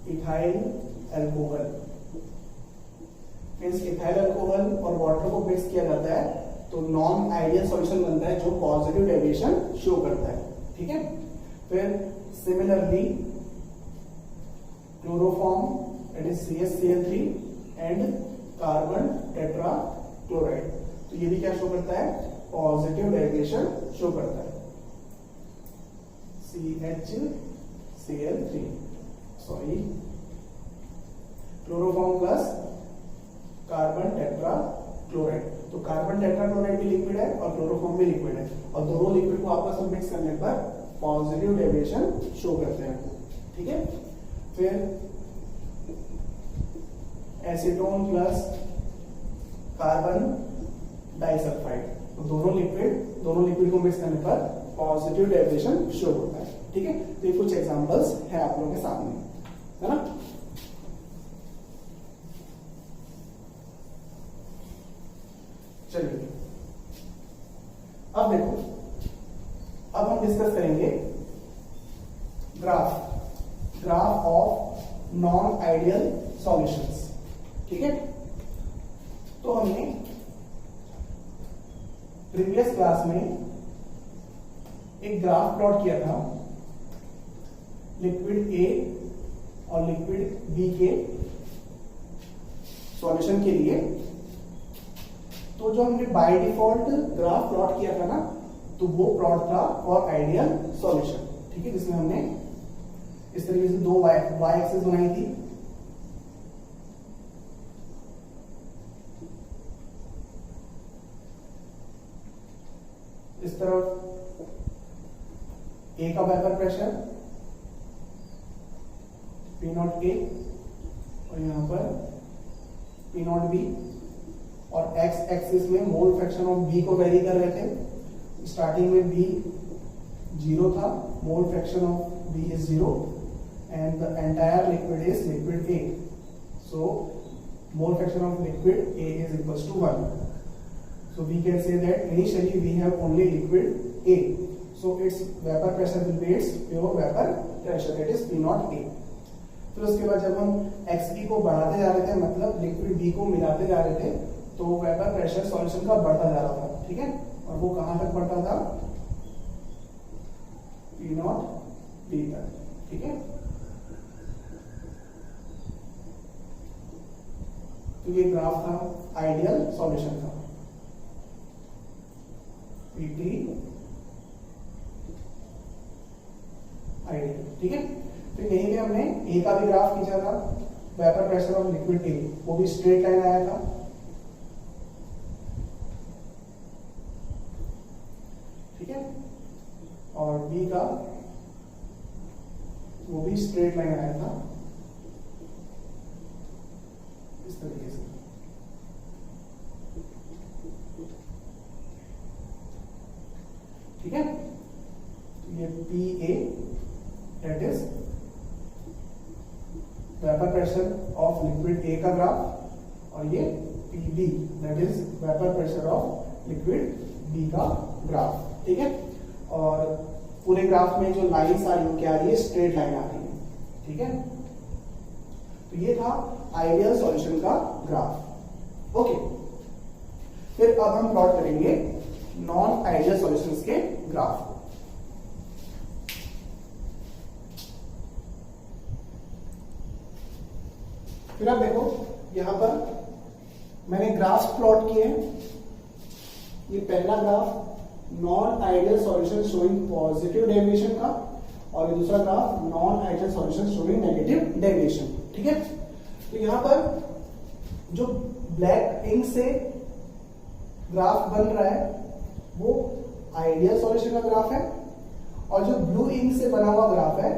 ethyl alcohol, means ethyl alcohol और वाटर को मिक्स किया जाता है तो नॉन आइडियल सॉल्यूशन बनता है जो पॉजिटिव डेविएशन शो करता है। ठीक है। फिर similarly chloroform that is CaCl3 and carbon tetra chloride, तो ये भी क्या शो करता है, पॉजिटिव डेविएशन शो करता है। CHCl3 sorry chloroform plus carbon tetra chloride, तो कार्बन टेट्रा क्लोराइड भी लिक्विड है और क्लोरोफॉर्म भी लिक्विड है, और दोनों लिक्विड को आपस में मिक्स करने पर पॉजिटिव डेविएशन शो करते हैं। ठीक है। फिर एसीटोन प्लस कार्बन डाइसल्फाइड, तो दोनों लिक्विड को मिक्स करने पर पॉजिटिव डेविएशन शो होता है। ठीक है। तो ये कुछ एग्जांपल्स है आप लोगों के सामने, है ना। चलिए अब देखो, अब हम डिस्कस करेंगे graph of non ideal solutions. ठीक है। तो हमने प्रीवियस क्लास में एक ग्राफ प्लॉट किया था लिक्विड ए और लिक्विड बी के सॉल्यूशन के लिए। तो जो हमने बाय डिफॉल्ट ग्राफ प्लॉट किया था ना, तो वो प्लॉट था फॉर आइडियल सॉल्यूशन। ठीक है। जिसमें हमने इस तरीके से दो वाई एक्सिस बनाई थी, इस तरफ ए का वेपर प्रेशर P0 A और यहां पर P0 B, और एक्स एक्सिस में मोल फ्रैक्शन ऑफ बी को वेरी कर रहे थे। स्टार्टिंग में बी 0 था, mole fraction of B is 0 and the entire liquid is liquid A, so mole fraction of liquid A is equals to 1. So we can say that initially we have only liquid A, so its vapor pressure will be its pure vapor pressure, that is P0 A. फिर उसके बाद जब हम XB को बढ़ाते जा रहे थे, मतलब लिक्विड B को मिलाते जा रहे थे, तो वेपर प्रेशर सॉल्यूशन का बढ़ता जा रहा था। ठीक है। और वो कहां तक बढ़ता था, P0 B तक। ठीक है। तो ये ग्राफ था आइडियल सॉल्यूशन का, PT आइडियल। ठीक है। फिर यहीं पे हमने ए का भी ग्राफ खींचा था, वेपर प्रेशर ऑफ लिक्विड ए, वो भी स्ट्रेट लाइन आया था। ठीक है। और बी का वो भी स्ट्रेट लाइन आया था इस तरीके से। ठीक है। तो ये P A that is liquid A का ग्राफ और ये PB that is vapour pressure of liquid B का ग्राफ। ठीक है, और पूरे ग्राफ में जो लाइंस आ रही है क्या आ रही है, स्ट्रेट लाइन आ रही है। ठीक है, तो ये था आइडियल सॉल्यूशन का ग्राफ। ओके, फिर अब हम प्लॉट करेंगे नॉन आइडियल सॉल्यूशंस के ग्राफ। फिर आप देखो यहां पर मैंने ग्राफ प्लॉट किए हैं। ये पहला graph non ideal solution showing positive deviation का और ये दूसरा graph non ideal solution showing negative deviation. ठीक है, तो यहां पर जो ब्लैक इंक से ग्राफ बन रहा है वो आइडियल सॉल्यूशन का ग्राफ है और जो ब्लू इंक से बना हुआ ग्राफ है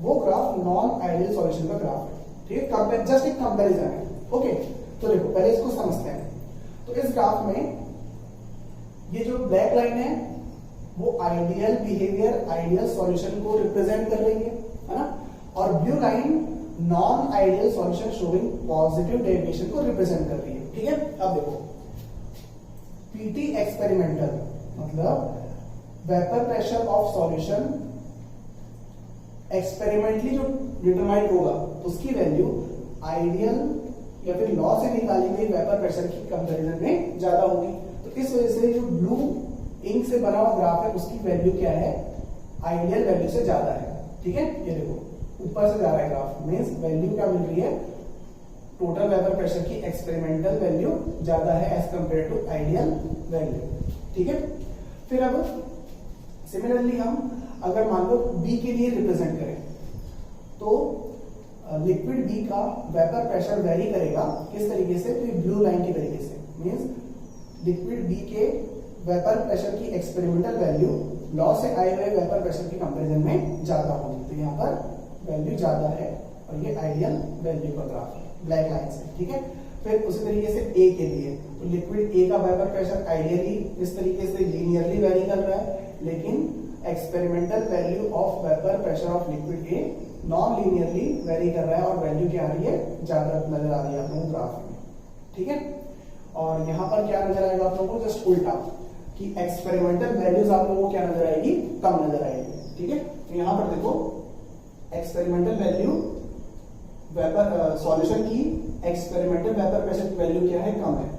वो ग्राफ नॉन आइडियल सॉल्यूशन का ग्राफ है। ठीक है, जस्ट एक कंपैरिजन है। ओके, तो देखो पहले इसको समझते हैं। तो इस ग्राफ में ये जो ब्लैक लाइन है वो आइडियल बिहेवियर आइडियल सॉल्यूशन को रिप्रेजेंट कर रही है ना, और blue line non ideal solution showing positive deviation को रिप्रेजेंट कर रही है। ठीक है, अब देखो पीटी एक्सपेरिमेंटल मतलब vapour pressure of solution experimentally जो डिटरमाइंड होगा उसकी वैल्यू आइडियल या फिर लॉ से निकाली गई वेपर प्रेशर की कंपैरिजन में ज्यादा होगी। तो इस वजह से जो ब्लू इंक से बना हुआ ग्राफ है उसकी वैल्यू क्या है, आइडियल वैल्यू से ज्यादा है। ठीक है, ये देखो ऊपर से जा रहा है ग्राफ, मींस वैल्यू क्या मिल रही है, टोटल वेपर प्रेशर की एक्सपेरिमेंटल वैल्यू ज्यादा है as compared to ideal value. ठीक है, फिर अब सिमिलरली हम अगर मान लो बी के लिए रिप्रेजेंट करें तो लिक्विड बी का वेपर प्रेशर वेरी करेगा किस तरीके से, तो ब्लू लाइन के तरीके से, मींस लिक्विड बी के वेपर प्रेशर की एक्सपेरिमेंटल वैल्यू लॉ से आए हुए वेपर प्रेशर की कंपैरिजन में ज्यादा होगी। तो यहाँ पर वैल्यू ज्यादा है और ये आइडियल वैल्यू का ग्राफ है ब्लैक लाइन से। ठीक है, फिर उसी तरीके से ए के लिए तो लिक्विड ए का वेपर प्रेशर आइडियली इस तरीके से लीनियरली वेरी कर रहा है, लेकिन experimental value of vapour pressure of liquid a non linearly very कर रहा है और वैल्यू क्या आ रही है, ज्यादा नजर आ रही है आप लोगों को ग्राफ में। ठीक है, और यहां पर क्या नजर आएगा आप लोगों को, जस्ट उल्टा कि एक्सपेरिमेंटल वैल्यूज आप लोगों को क्या नजर आएगी, कम नजर आएगी। ठीक है, तो यहां पर देखो एक्सपेरिमेंटल वैल्यू वेपर सॉल्यूशन की एक्सपेरिमेंटल वेपर प्रेशर की वैल्यू क्या है, कम है,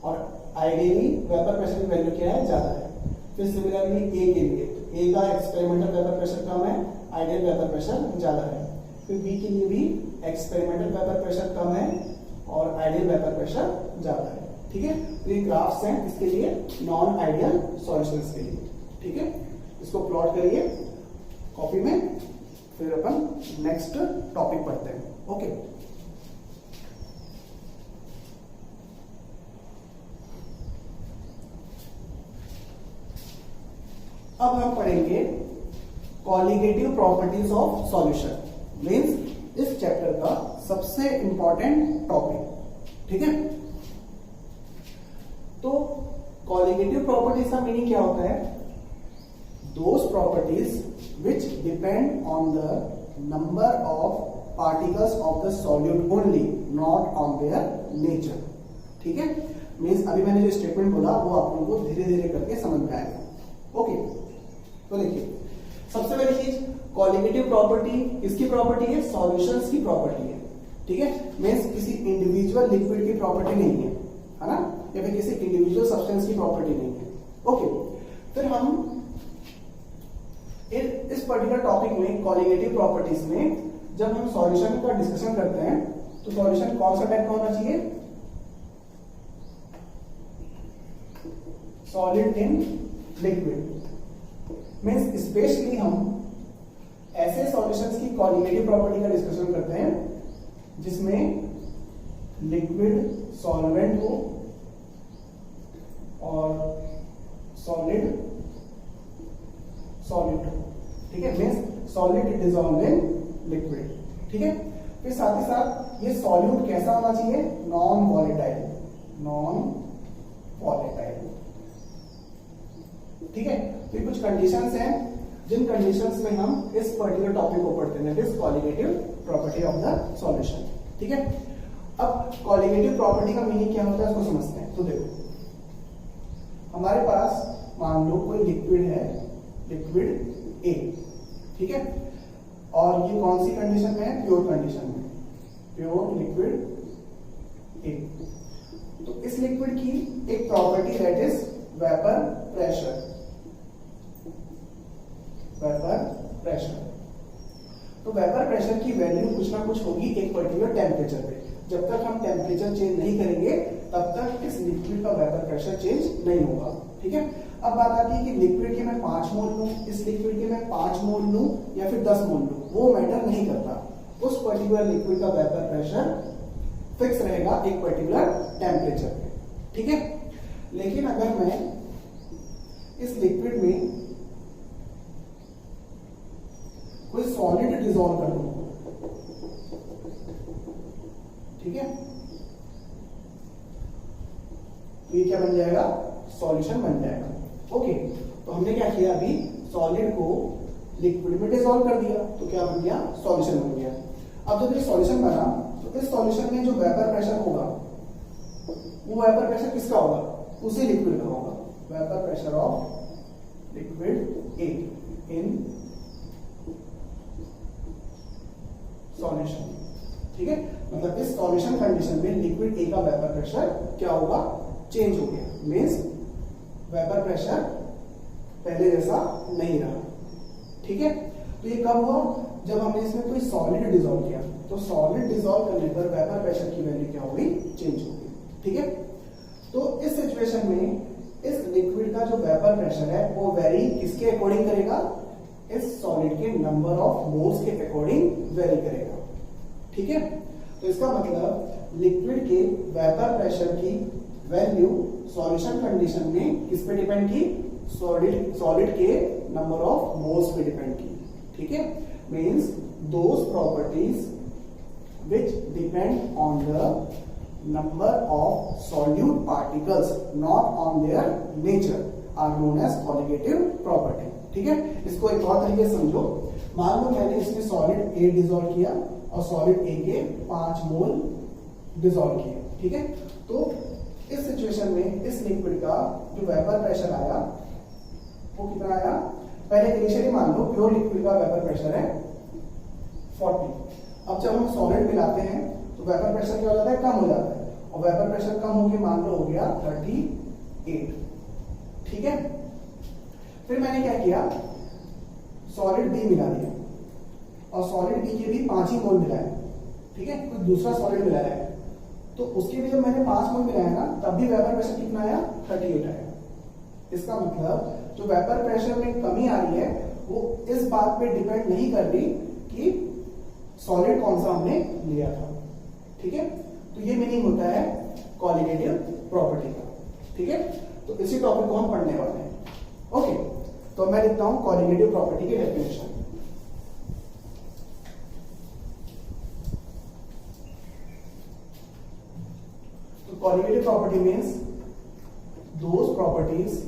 और आइडियली वेपर प्रेशर की वैल्यू क्या है, ज्यादा है। फिर सिमिलरली ए के लिए ए का एक्सपेरिमेंटल वेपर प्रेशर कम है, आइडियल वेपर प्रेशर ज्यादा है। फिर बी के लिए भी एक्सपेरिमेंटल वेपर प्रेशर कम है और आइडियल वेपर प्रेशर ज्यादा है। ठीक है, तो ये ग्राफ्स हैं इसके लिए नॉन आइडियल सॉल्यूशंस के लिए। ठीक है, इसको प्लॉट करिए कॉपी में, फिर अपन नेक्स्ट टॉपिक पढ़ते हैं। ओके, अब हम पढ़ेंगे colligative properties of solution, means इस चैप्टर का सबसे इंपॉर्टेंट टॉपिक। ठीक है, तो कॉलिगेटिव प्रॉपर्टीज का मीनिंग क्या होता है, those properties which depend on the number of particles of the solute only, not on their nature. ठीक है, मींस अभी मैंने जो स्टेटमेंट बोला वो आप लोगों को धीरे धीरे करके समझ में आएगा। ओके, तो देखिए सबसे पहली चीज कॉलिगेटिव प्रॉपर्टी किसकी प्रॉपर्टी है, सॉल्यूशंस की प्रॉपर्टी है। ठीक है, मींस किसी इंडिविजुअल लिक्विड की प्रॉपर्टी नहीं है ना, या फिर किसी इंडिविजुअल सब्सटेंस की प्रॉपर्टी नहीं है। ओके, फिर हम इस पर्टिकुलर टॉपिक में कॉलिगेटिव प्रॉपर्टीज में जब हम सॉल्यूशन का डिस्कशन करते हैं तो सॉल्यूशन कौन सा टाइप का होना चाहिए, solid in liquid. Means specially हम ऐसे सॉल्यूशंस की कॉलिगेटिव प्रॉपर्टी का डिस्कशन करते हैं जिसमें लिक्विड सॉल्वेंट हो और सॉलिड सॉल्यूट हो। ठीक है, means solid dissolve in liquid. ठीक है, फिर साथ ही साथ ये सॉल्यूट कैसा होना चाहिए, नॉन वॉलेटाइल, नॉन वॉलेटाइल। ठीक है, फिर कुछ कंडीशंस हैं जिन कंडीशंस में हम इस पर्टिकुलर टॉपिक को पढ़ते हैं, that is colligative property of the solution. ठीक है, अब कॉलिगेटिव प्रॉपर्टी का मीनिंग क्या होता है इसको समझते हैं। तो देखो, हमारे पास मान लो कोई लिक्विड है, लिक्विड ए, ठीक है, और ये कौन सी कंडीशन में है? प्योर कंडीशन में, प्योर लिक्विड ए। तो इस लिक्विड की एक property that is vapour pressure, vapour pressure. तो वेपर प्रेशर की वैल्यू कुछ ना कुछ होगी एक पर्टिकुलर टेम्परेचर पे। जब तक हम टेम्परेचर चेंज नहीं करेंगे तब तक इस लिक्विड का वेपर प्रेशर चेंज नहीं होगा, ठीक है। अब बात आती है कि लिक्विड के मैं 5 मोल लूं, इस लिक्विड के मैं 5 मोल लूं या फिर 10 मोल लूं, वो मैटर नहीं करता। उस पर्टिकुलर लिक्विड का वेपर प्रेशर फिक्स रहेगा एक पर्टिकुलर टेम्परेचर पे, ठीक है। लेकिन अगर मैं इस लिक्विड में कोई सॉलिड डिसॉल्व कर दूं, ठीक है, तो ये क्या बन जाएगा? सॉल्यूशन बन जाएगा। ओके, तो हमने क्या किया? अभी सॉलिड को लिक्विड में डिसॉल्व कर दिया, तो क्या बन गया? सॉल्यूशन बन गया। अब जब ये सॉल्यूशन बना तो इस सॉल्यूशन में जो वेपर प्रेशर होगा वो वेपर प्रेशर किसका होगा? उसी लिक्विड का होगा। Vapour pressure of liquid A in solution, ठीक है। मतलब इस सॉल्यूशन कंडीशन में लिक्विड ए का वेपर प्रेशर क्या होगा? चेंज हो गया। मींस वेपर प्रेशर पहले जैसा नहीं रहा, ठीक है। तो ये कब हुआ? जब हमने इसमें कोई सॉलिड डिसॉल्व किया। तो सॉलिड डिसॉल्व करने पर वेपर प्रेशर की वैल्यू क्या होगी? चेंज होगी, ठीक है। तो इस सिचुएशन में इस लिक्विड का जो वेपर प्रेशर है वो वेरी किसके अकॉर्डिंग करेगा? इस सॉलिड के नंबर ऑफ मोल्स के अकॉर्डिंग वेरी करेगा, ठीक है। तो इसका मतलब लिक्विड के वेपर प्रेशर की वैल्यू सॉल्यूशन कंडीशन में किस पे डिपेंड की? सॉलिड के नंबर ऑफ मोल्स पे डिपेंड की, ठीक है। Means those properties which depend on the number of solute particles not on their nature are known as colligative property, ठीक है। इसको एक और तरीके से समझो। मान लो मैंने इसमें सॉलिड ए डिसॉल्व किया और सॉलिड ए के 5 मोल डिसॉल्व किए, ठीक है। तो इस सिचुएशन में इस लिक्विड का जो वेपर प्रेशर आया वो कितना आया? पहले इनिशियली मान लो प्योर लिक्विड का वेपर प्रेशर है 40। अब जब हम सॉलिड मिलाते हैं तो वेपर प्रेशर क्या हो जाता है? कम हो जाता है, और वेपर प्रेशर कम होकर मान लो हो गया 38, ठीक है। फिर मैंने क्या किया? सॉलिड बी मिला दिया और सॉलिड बी के भी 5 ही मोल मिलाए, ठीक है। कोई दूसरा सॉलिड मिलाया है तो उसके भी जब मैंने 5 मोल मिलाया ना तब भी वेपर प्रेशर कितना आया? 38 आया। इसका मतलब जो वेपर प्रेशर में कमी आ रही है वो इस बात पे डिपेंड नहीं कर रही कि सॉलिड कौन सा हमने लिया था, ठीक है। तो ये मीनिंग होता है कॉलिगेटिव प्रॉपर्टी का, ठीक है। तो इसी टॉपिक को हम पढ़ने वाले हैं। ओके, तो मैं लिखता हूं कॉलिगेटिव प्रॉपर्टी की डेफिनेशन। तो colligative property means those properties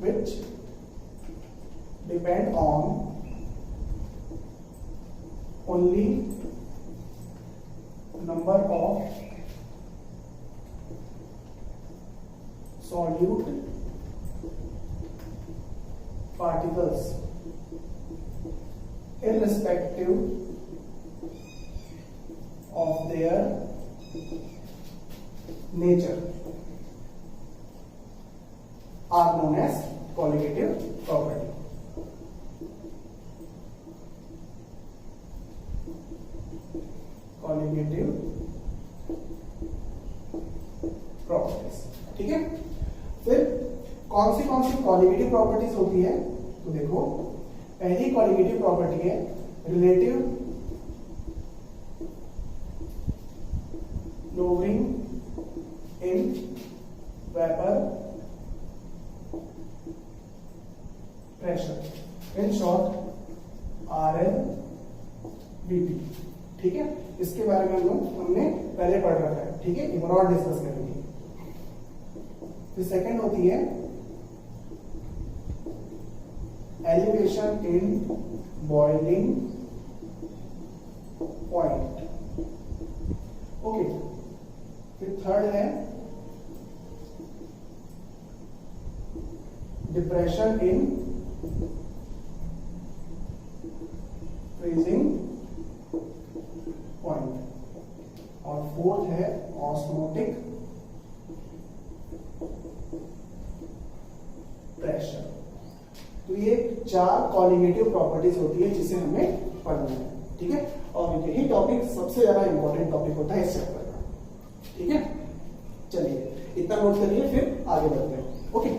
which depend on only number of solute particles irrespective of their nature are known as colligative property. Colligative properties, ठीक है। फिर कौन सी कॉलिगेटिव प्रॉपर्टीज होती है? तो देखो, पहली कॉलिगेटिव प्रॉपर्टी है relative lowering in vapor pressure, in short RLVP, ठीक है। इसके बारे में हमने पहले पढ़ रखा है, ठीक है। एक बार और डिस्कस करेंगे। फिर सेकंड होती है elevation in boiling point. Okay, फिर थर्ड है डिप्रेशन इन फ्रीजिंग पॉइंट, और फोर्थ है ऑस्मोटिक प्रेशर। तो ये 4 कॉलिगेटिव प्रॉपर्टीज होती है जिसे हमें पढ़ना है, ठीक है। और यही टॉपिक सबसे ज्यादा इंपॉर्टेंट टॉपिक होता है इस चैप्टर का, ठीक है। चलिए इतना नोट करिए, फिर आगे बढ़ते हैं। ओके,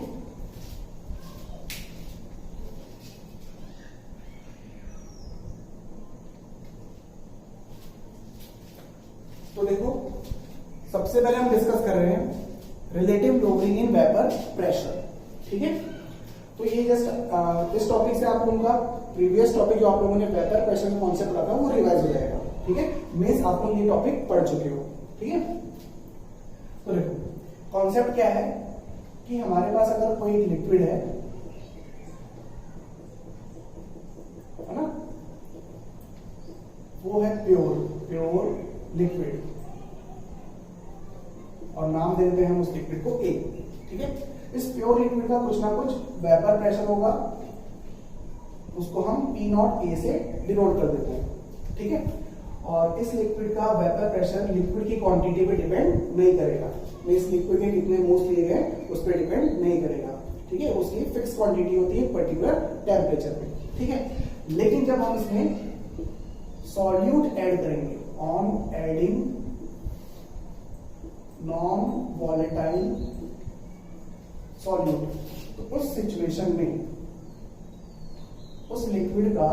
तो देखो सबसे पहले हम डिस्कस कर रहे हैं relative lowering in vapour pressure, ठीक है। तो ये जस्ट इस टॉपिक से आप लोगों का प्रीवियस टॉपिक जो आप लोगों ने वेपर प्रेशर का कॉन्सेप्ट पढ़ा था वो रिवाइज हो जाएगा, ठीक है। मींस आप लोग ये टॉपिक पढ़ चुके हो, ठीक है। तो देखो कॉन्सेप्ट क्या है कि हमारे पास अगर कोई लिक्विड है ना, वो है प्योर लिक्विड, और नाम दे देते हैं हम उस लिक्विड को ए, ठीक है। इस प्योर लिक्विड का कुछ ना कुछ वेपर प्रेशर होगा, उसको हम पी नॉट ए से डिनोट कर देते हैं, ठीक है। और इस लिक्विड का वेपर प्रेशर लिक्विड की क्वांटिटी पे डिपेंड नहीं करेगा, इस लिक्विड के कितने मोल्स लिए गए उस पर डिपेंड नहीं करेगा, ठीक है। उसकी फिक्स क्वांटिटी होती है पर्टिकुलर टेम्परेचर पे, ठीक है। लेकिन जब हम इसमें सॉल्यूट ऐड करेंगे, on adding non volatile solute, तो उस सिचुएशन में उस लिक्विड का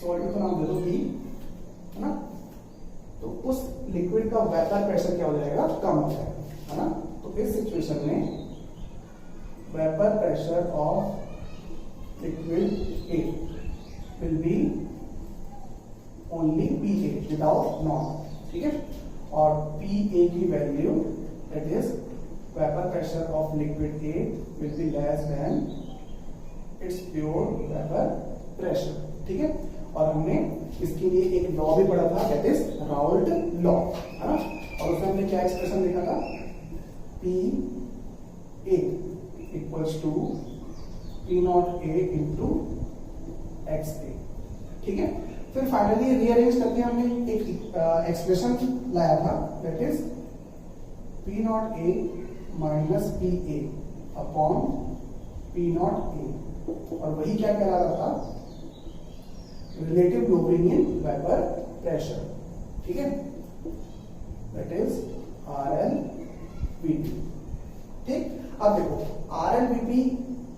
सॉल्यूट का नाम दे दो पी, है ना। तो उस लिक्विड का वेपर प्रेशर क्या हो जाएगा, कम हो जाएगा, है ना। तो इस सिचुएशन में vapour pressure of liquid A will be only P A without non, ठीक है। और पी ए की value that is vapour pressure of liquid A will be less then it's pure vapour pressure, ठीक है। और हमने इसके लिए एक लॉ भी पढ़ा था दैट इज राउल्ट लॉ, है ना। और उसमें हमने क्या एक्सप्रेशन लिखा था, P A equals to P naught A into X A, ठीक है। फिर फाइनली रीअरेंज करके हमने एक एक्सप्रेशन लाया था that is P naught A minus P A upon P naught A, और वही क्या कह रहा था, relative lowering in vapour pressure, ठीक है। That is R L V P, ठीक। अब देखो आर एल वी पी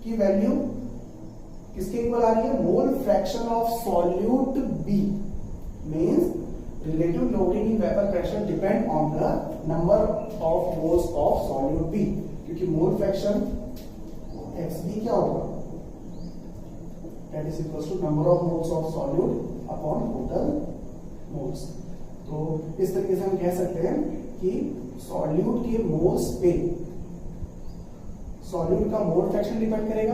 की वैल्यू किसके इक्वल आ रही है, mole fraction of solute B, means relative lowering in vapour pressure depend on the number of moles of solute B, क्योंकि मोल fraction X B क्या होगा, that is equal to number of moles of solute upon total moles. तो इस तरीके से हम कह सकते हैं कि सॉल्यूट के मोल्स पे सॉल्यूट का मोल फ्रैक्शन डिपेंड करेगा,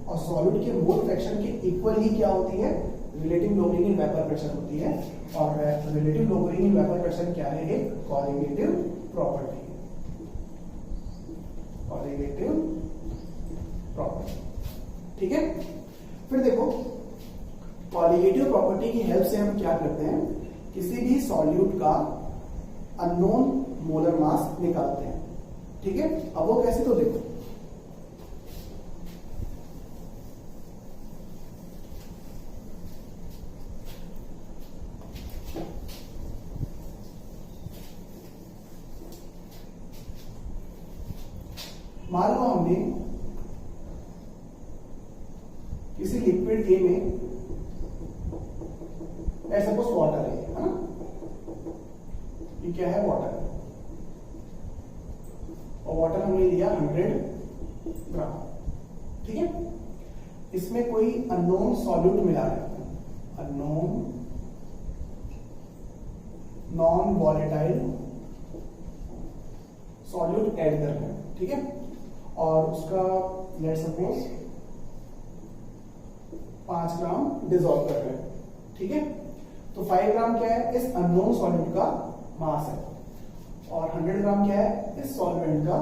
और सॉल्यूट के मोल फ्रैक्शन के इक्वल ही क्या होती है, relative lowering in vapour pressure होती है। और relative lowering in vapour pressure क्या है, एक कॉलिगेटिव प्रॉपर्टी, कॉलिगेटिव प्रॉपर्टी, ठीक है। फिर देखो कॉलिगेटिव प्रॉपर्टी की हेल्प से हम क्या करते हैं, किसी भी सॉल्यूट का अननोन मोलर मास निकालते हैं, ठीक है। अब वो कैसे, तो देखो मान लो हमने किसी लिक्विड ए में ऐसा कुछ वाटर है ना, ये क्या है, वाटर, और वाटर हमने लिया 100 ग्राम, ठीक है। इसमें कोई अननोन सॉल्यूट मिला है, unknown non volatile solute add कर रहे हैं, ठीक है, और उसका लेट सपोज 5 ग्राम डिसॉल्व कर रहे हैं, ठीक है। तो 5 ग्राम क्या है, इस अननोन सॉल्यूट का मास है, और 100 ग्राम क्या है, इस सॉल्वेंट का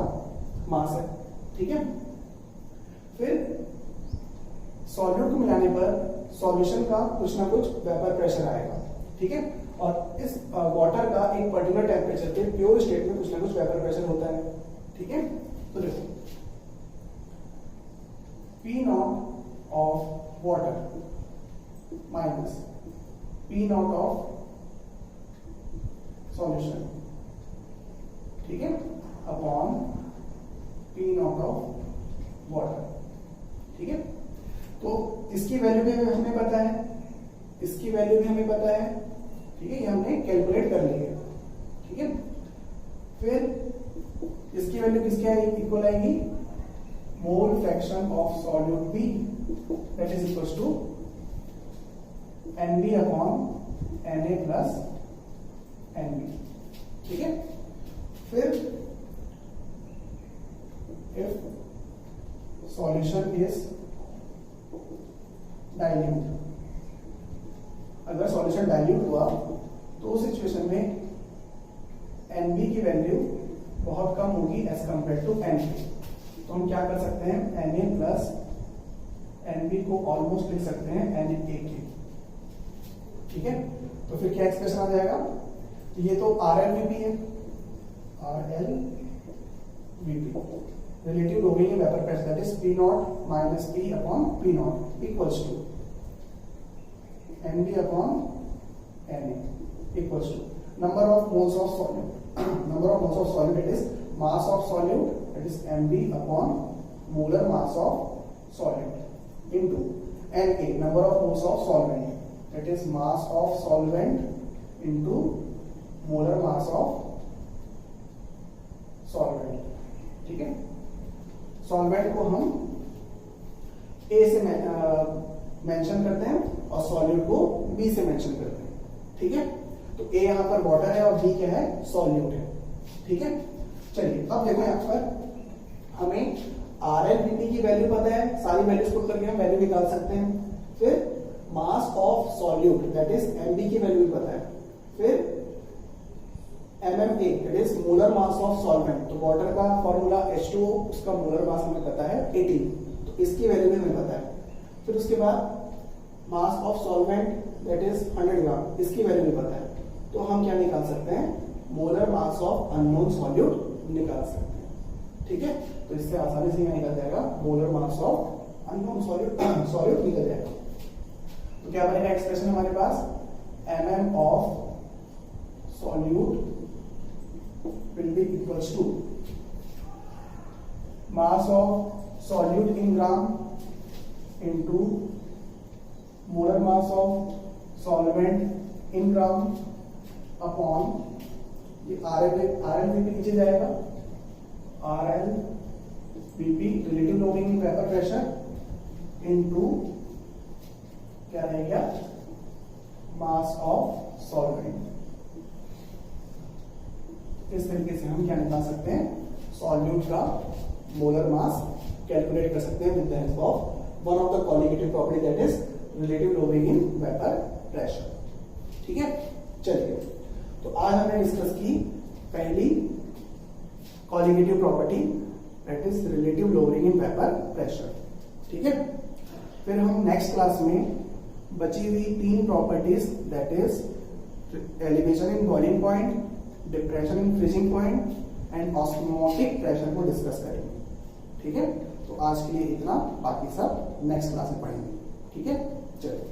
मास है, ठीक है। फिर सॉल्यूट को मिलाने पर सॉल्यूशन का कुछ ना कुछ वेपर प्रेशर आएगा, ठीक है, और इस वाटर का एक पर्टिकुलर टेम्परेचर पे प्योर स्टेट में कुछ ना कुछ वेपर प्रेशर होता है, ठीक है। तो देखो P0 of water minus P0 of solution, ठीक है, अपॉन P0 ऑफ वाटर, ठीक है। तो इसकी वैल्यू भी हमें पता है, इसकी वैल्यू भी हमें पता है, ठीक है, ये हमने कैलकुलेट कर ली है, ठीक है। फिर इसकी वैल्यू किसके आएगी, इक्वल आएगी mole fraction of solute B that is equal to NB upon Na plus NB, ठीक है। फिर इफ सॉल्यूशन इज डाइल्यूट, अगर सॉल्यूशन डाइल्यूट हुआ तो उस सिचुएशन में NB की वैल्यू बहुत कम होगी एज कंपेयर टू Na। तो हम क्या कर सकते हैं, Na प्लस NB को ऑलमोस्ट लिख सकते हैं NaK, ठीक है। तो फिर क्या एक्सप्रेशन आ जाएगा, तो ये तो RLVP है, RLVP relative lowering in vapour pressure that is P0 minus P upon P0 equals to NB upon Na equals to number of moles of solute, number of moles of solute that is mass of solute that is MB upon molar mass of solute into Na number of moles of solvent that is mass of solvent into molar mass of solvent, ठीक है। Solvent को हम A से mention करते हैं और solute को B से मेंशन करते हैं, ठीक है। तो A यहां पर वाटर है और B क्या है, सॉल्यूट है, ठीक है। चलिए अब देखो यहां पर हमें RLVP की वैल्यू पता है, सारी वैल्यूज पुट करके हम वैल्यू निकाल सकते हैं। फिर मास of solute that is MB की वैल्यू भी पता है। फिर MMA that is molar mass of solvent, तो वाटर का फॉर्मूला H2O, उसका मोलर मास हमें पता है 18, तो इसकी वैल्यू भी हमें पता है। फिर उसके बाद मास ऑफ सॉल्वेंट दैट इज 100 ग्राम, इसकी वैल्यू भी पता है। तो हम क्या निकाल सकते हैं, molar mass of unknown solute निकाल सकते हैं, ठीक है। तो इससे आसानी से निकल जाएगा molar mass of unknown solute निकल जाएगा। तो क्या बनेगा एक्सप्रेशन हमारे पास, mm of solute will be equals to mass of solute in gram into molar mass of solvent in gram upon ये RLVP नीचे जाएगा, RLVP relative lowering in vapour pressure into क्या रहेगा, मास ऑफ सॉल्वेंट। इस तरीके से हम क्या निकाल सकते हैं, सॉल्यूट का मोलर मास कैलकुलेट कर सकते हैं with the help of one of the qualitative property that is relative lowering in vapour pressure, ठीक है। चलिए तो आज हमने डिस्कस की पहली qualitative property that is relative lowering in vapour pressure, ठीक है। फिर हम नेक्स्ट क्लास में बची हुई 3 properties that is elevation in boiling point, depression in freezing point and osmotic pressure को डिस्कस करेंगे, ठीक है। तो आज के लिए इतना, बाकी सब नेक्स्ट क्लास में पढ़ेंगे, ठीक है। चलिए।